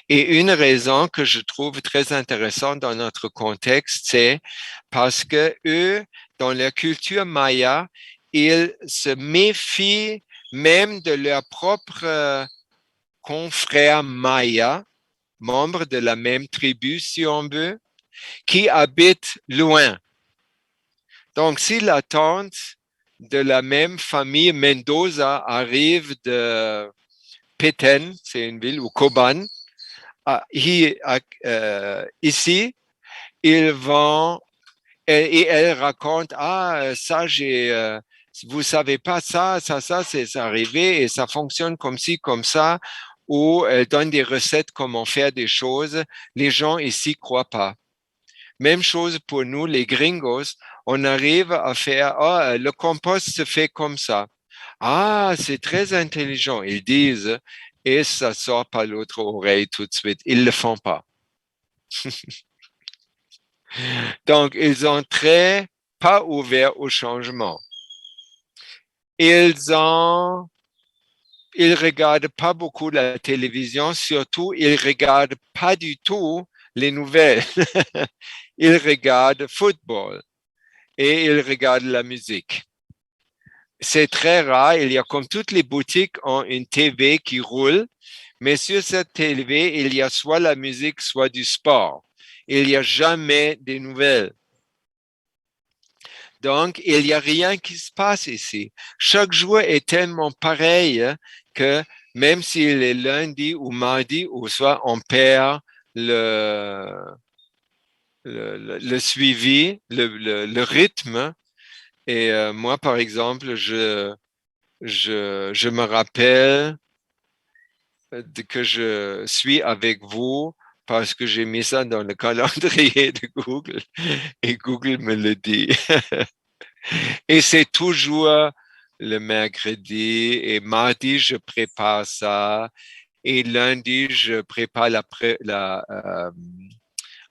[SPEAKER 2] Et une raison que je trouve très intéressante dans notre contexte, c'est parce que eux, dans leur culture maya, ils se méfient même de leurs propres confrères mayas, membres de la même tribu, si on veut, qui habitent loin. Donc, si la tante de la même famille Mendoza arrive de Petén, c'est une ville, ou Coban, ici, ils vont et elle raconte ça vous savez pas ça c'est arrivé et ça fonctionne comme ci comme ça, ou elle donne des recettes comment faire des choses. Les gens ici croient pas. Même chose pour nous, les gringos, on arrive à faire, le compost se fait comme ça. Ah, c'est très intelligent, ils disent, et ça sort par l'autre oreille tout de suite. Ils le font pas. Donc, ils sont très pas ouverts au changement. Ils regardent pas beaucoup la télévision, surtout, ils regardent pas du tout les nouvelles. Ils regardent football et ils regardent la musique. C'est très rare. Il y a comme toutes les boutiques ont une TV qui roule, mais sur cette TV, il y a soit la musique, soit du sport. Il n'y a jamais des nouvelles. Donc, il n'y a rien qui se passe ici. Chaque jour est tellement pareil que même s'il est lundi ou mardi, ou soit on perd le suivi, le rythme. Et moi, par exemple, je me rappelle que je suis avec vous parce que j'ai mis ça dans le calendrier de Google et Google me le dit. Et c'est toujours le mercredi et mardi, je prépare ça et lundi, je prépare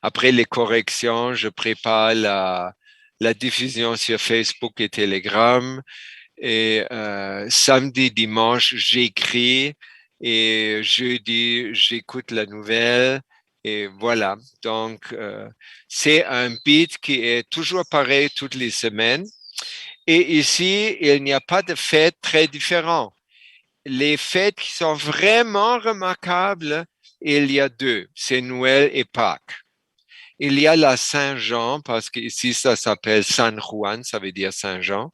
[SPEAKER 2] après les corrections, je prépare la diffusion sur Facebook et Telegram. Et samedi, dimanche, j'écris et jeudi, j'écoute la nouvelle. Et voilà. Donc, c'est un beat qui est toujours pareil toutes les semaines. Et ici, il n'y a pas de fêtes très différentes. Les fêtes qui sont vraiment remarquables, il y a deux. C'est Noël et Pâques. Il y a la Saint-Jean, parce qu'ici, ça s'appelle San Juan, ça veut dire Saint-Jean.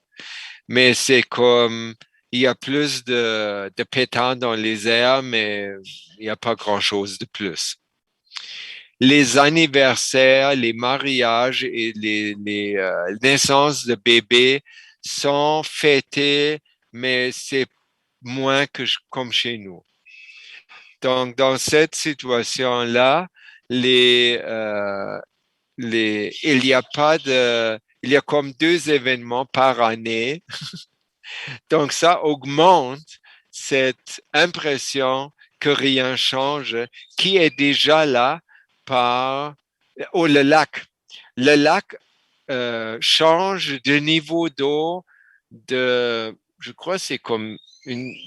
[SPEAKER 2] Mais c'est comme, il y a plus de pétards dans les airs, mais il n'y a pas grand-chose de plus. Les anniversaires, les mariages et les naissances de bébés sont fêtés mais c'est moins que comme chez nous. Donc, dans cette situation-là, il y a pas de, il y a comme 2 événements par année. Donc, ça augmente cette impression que rien change, qui est déjà là par le lac. Le lac change de niveau d'eau de, je crois, c'est comme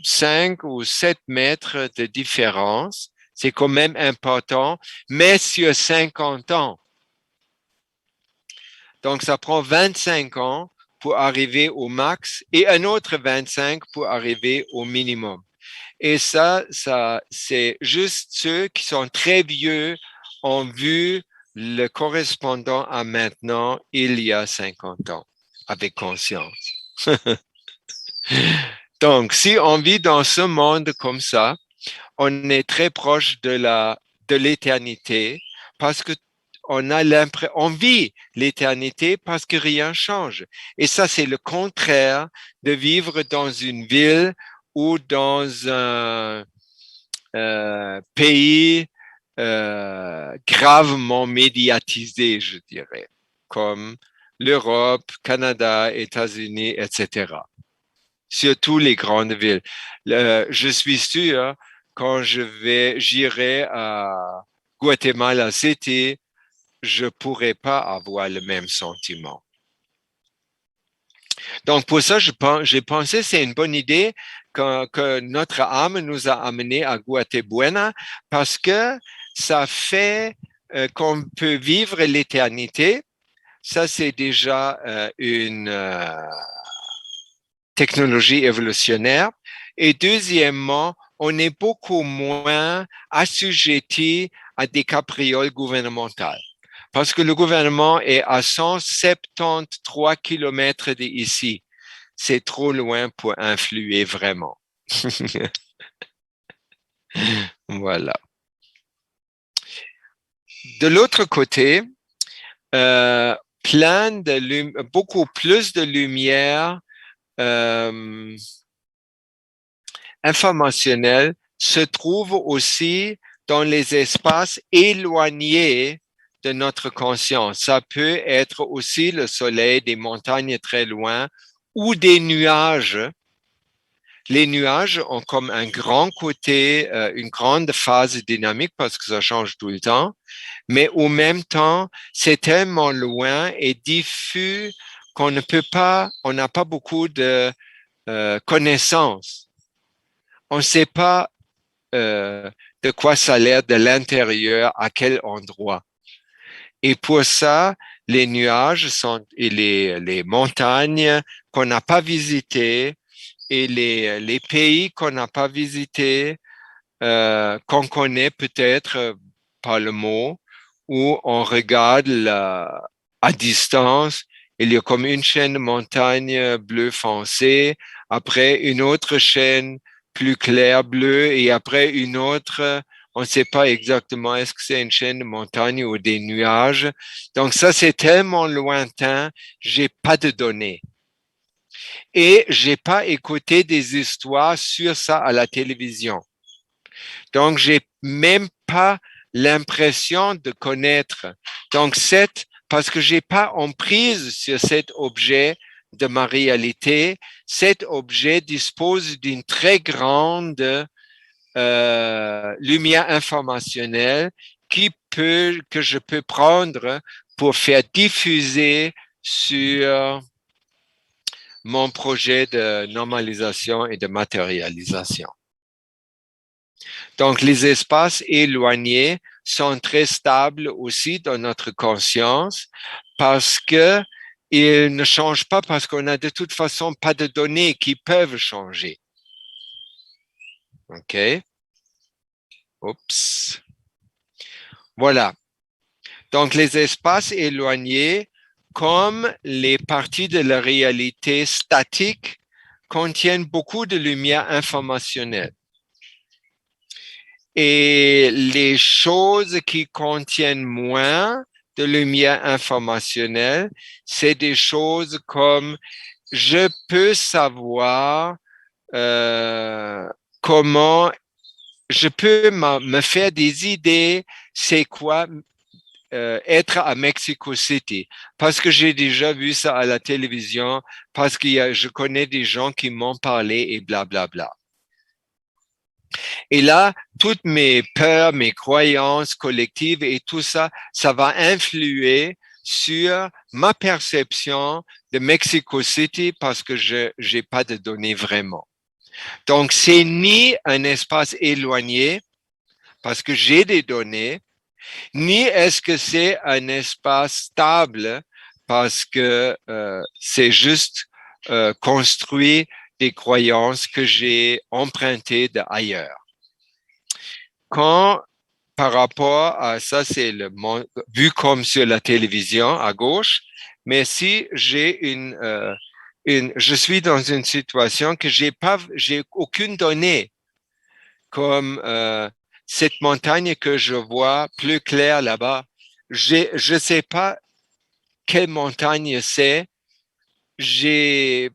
[SPEAKER 2] 5 ou 7 mètres de différence. C'est quand même important, mais sur 50 ans. Donc, ça prend 25 ans pour arriver au max et un autre 25 pour arriver au minimum. Et ça, c'est juste ceux qui sont très vieux ont vu le correspondant à maintenant il y a 50 ans avec conscience. Donc, si on vit dans ce monde comme ça, on est très proche de l'éternité parce que on vit l'éternité parce que rien change. Et ça, c'est le contraire de vivre dans une ville ou dans un pays gravement médiatisé, je dirais, comme l'Europe, Canada, États-Unis, etc. Surtout les grandes villes. Je suis sûr, quand j'irai à Guatemala City, je pourrais pas avoir le même sentiment. Donc, pour ça, j'ai pensé que c'est une bonne idée que notre âme nous a amenés à Guatemala parce que ça fait qu'on peut vivre l'éternité. Ça, c'est déjà une technologie évolutionnaire. Et deuxièmement, on est beaucoup moins assujetti à des caprioles gouvernementales. Parce que le gouvernement est à 173 kilomètres d'ici. C'est trop loin pour influer vraiment. Voilà. De l'autre côté, beaucoup plus de lumière informationnelle se trouve aussi dans les espaces éloignés de notre conscience. Ça peut être aussi le soleil, des montagnes très loin ou des nuages. Les nuages ont comme un grand côté, une grande phase dynamique parce que ça change tout le temps, mais au même temps, c'est tellement loin et diffus qu'on ne peut pas, on n'a pas beaucoup de connaissances. On ne sait pas de quoi ça a l'air de l'intérieur, à quel endroit. Et pour ça, les nuages sont et les montagnes qu'on n'a pas visitées et les pays qu'on n'a pas visités, qu'on connaît peut-être par le mot, où on regarde à distance, il y a comme une chaîne de montagne bleu foncé, après une autre chaîne plus clair bleu et après une autre, on ne sait pas exactement est-ce que c'est une chaîne de montagne ou des nuages. Donc ça, c'est tellement lointain, j'ai pas de données. Et j'ai pas écouté des histoires sur ça à la télévision. Donc, j'ai même pas l'impression de connaître. Donc, parce que j'ai pas emprise sur cet objet de ma réalité, cet objet dispose d'une très grande lumière informationnelle que je peux prendre pour faire diffuser sur mon projet de normalisation et de matérialisation. Donc, les espaces éloignés sont très stables aussi dans notre conscience parce que ils ne changent pas parce qu'on a de toute façon pas de données qui peuvent changer. OK? Oups. Voilà. Donc, les espaces éloignés, comme les parties de la réalité statique, contiennent beaucoup de lumière informationnelle. Et les choses qui contiennent moins de lumière informationnelle, c'est des choses comme je peux savoir comment je peux me faire des idées, c'est quoi être à Mexico City, parce que j'ai déjà vu ça à la télévision, parce que je connais des gens qui m'ont parlé et blablabla. Bla, bla. Et là, toutes mes peurs, mes croyances collectives et tout ça, ça va influer sur ma perception de Mexico City parce que je n'ai pas de données vraiment. Donc, c'est ni un espace éloigné parce que j'ai des données, ni est-ce que c'est un espace stable parce que c'est juste construit des croyances que j'ai empruntées d'ailleurs. Quand par rapport à ça, c'est le vu comme sur la télévision à gauche, mais si j'ai je suis dans une situation que j'ai aucune donnée, comme cette montagne que je vois plus claire là-bas, je sais pas quelle montagne c'est, j'ai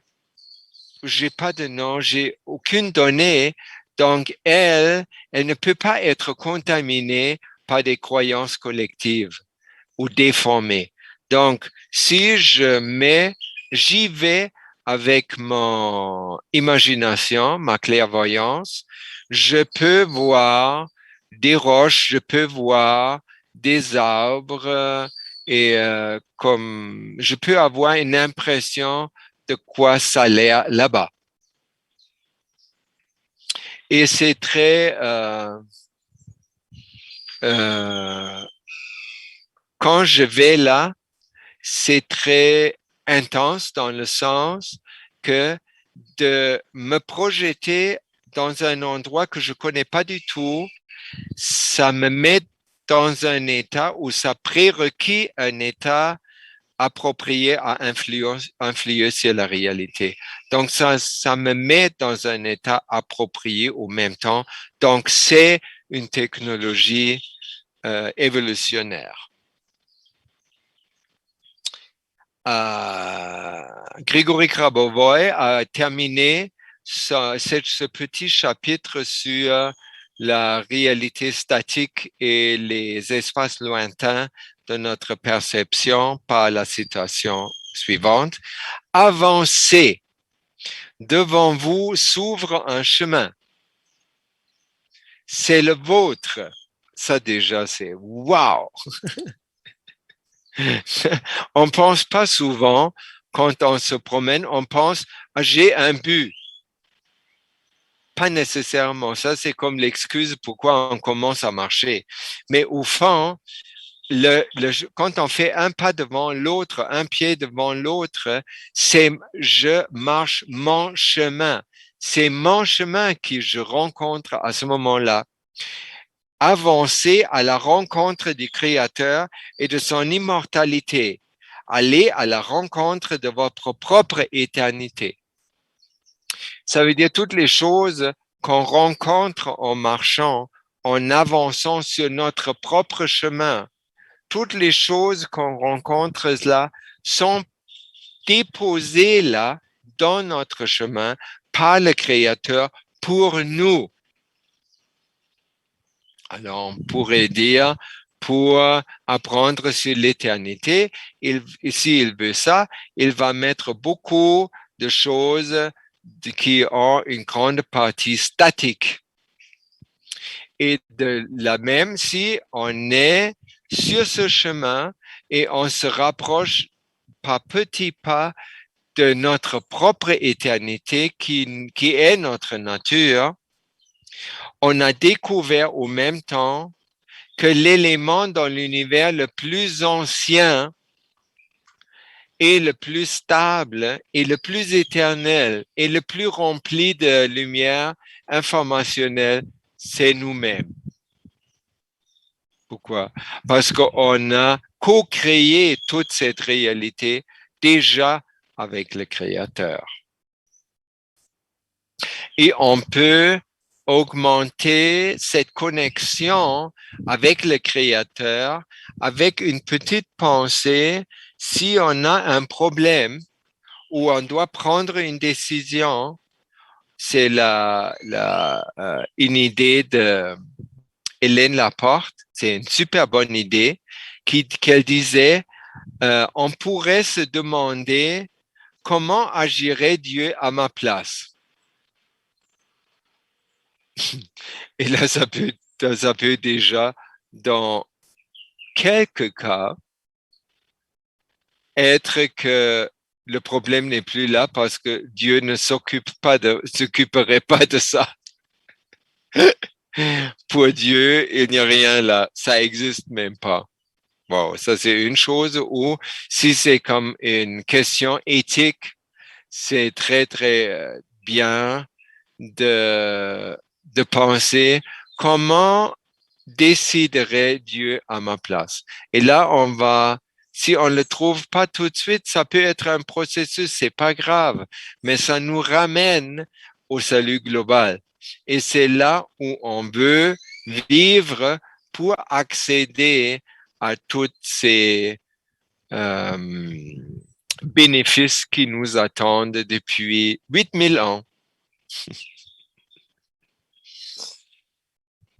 [SPEAKER 2] pas de nom, j'ai aucune donnée, donc elle ne peut pas être contaminée par des croyances collectives ou déformées. Donc, si j'y vais avec mon imagination, ma clairvoyance, je peux voir des roches, je peux voir des arbres et comme je peux avoir une impression de quoi ça a l'air là-bas. Et c'est très quand je vais là, c'est très intense dans le sens que de me projeter dans un endroit que je connais pas du tout, ça me met dans un état où ça prérequis un état approprié à influer sur la réalité. Donc, ça me met dans un état approprié au même temps. Donc, c'est une technologie évolutionnaire. Grégory Grabovoy a terminé ce petit chapitre sur la réalité statique et les espaces lointains de notre perception par la citation suivante. Avancez. Devant vous s'ouvre un chemin. C'est le vôtre. Ça déjà, c'est wow! On pense pas souvent, quand on se promène, on pense, j'ai un but. Pas nécessairement. Ça, c'est comme l'excuse pourquoi on commence à marcher. Mais au fond, quand on fait un pas devant l'autre, un pied devant l'autre, c'est je marche mon chemin. C'est mon chemin que je rencontre à ce moment-là. Avancer à la rencontre du Créateur et de son immortalité. Aller à la rencontre de votre propre éternité. Ça veut dire toutes les choses qu'on rencontre en marchant, en avançant sur notre propre chemin. Toutes les choses qu'on rencontre là sont déposées là dans notre chemin par le Créateur pour nous. Alors, on pourrait dire pour apprendre sur l'éternité, s'il veut ça, il va mettre beaucoup de choses qui ont une grande partie statique. Et de la même, si on est sur ce chemin et on se rapproche par petits pas de notre propre éternité qui est notre nature, on a découvert au même temps que l'élément dans l'univers le plus ancien et le plus stable et le plus éternel et le plus rempli de lumière informationnelle, c'est nous-mêmes. Pourquoi? Parce qu'on a co-créé toute cette réalité déjà avec le Créateur. Et on peut augmenter cette connexion avec le Créateur avec une petite pensée. Si on a un problème ou on doit prendre une décision, c'est une idée de Hélène Laporte. C'est une super bonne idée qu'elle disait, on pourrait se demander comment agirait Dieu à ma place. Et là, ça peut déjà, dans quelques cas, être que le problème n'est plus là parce que Dieu ne s'occuperait pas de ça. Pour Dieu, il n'y a rien là. Ça existe même pas. Wow, ça c'est une chose. Ou si c'est comme une question éthique, c'est très, très bien de penser comment déciderait Dieu à ma place. Et là, si on ne le trouve pas tout de suite, ça peut être un processus, c'est pas grave, mais ça nous ramène au salut global. Et c'est là où on veut vivre pour accéder à tous ces bénéfices qui nous attendent depuis 8000 ans.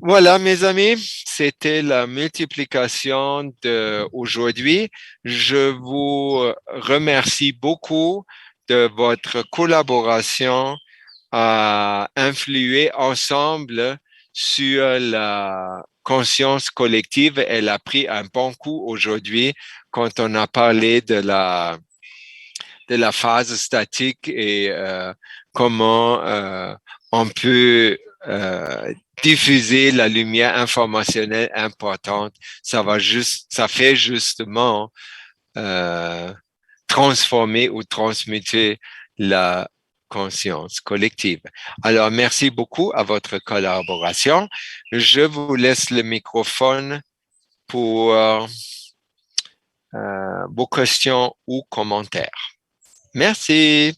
[SPEAKER 2] Voilà, mes amis, c'était la multiplication d'aujourd'hui. Je vous remercie beaucoup de votre collaboration à influer ensemble sur la conscience collective. Elle a pris un bon coup aujourd'hui quand on a parlé de la phase statique et comment on peut diffuser la lumière informationnelle importante. Ça fait justement transformer ou transmuter la conscience collective. Alors, merci beaucoup à votre collaboration. Je vous laisse le microphone pour vos questions ou commentaires. Merci.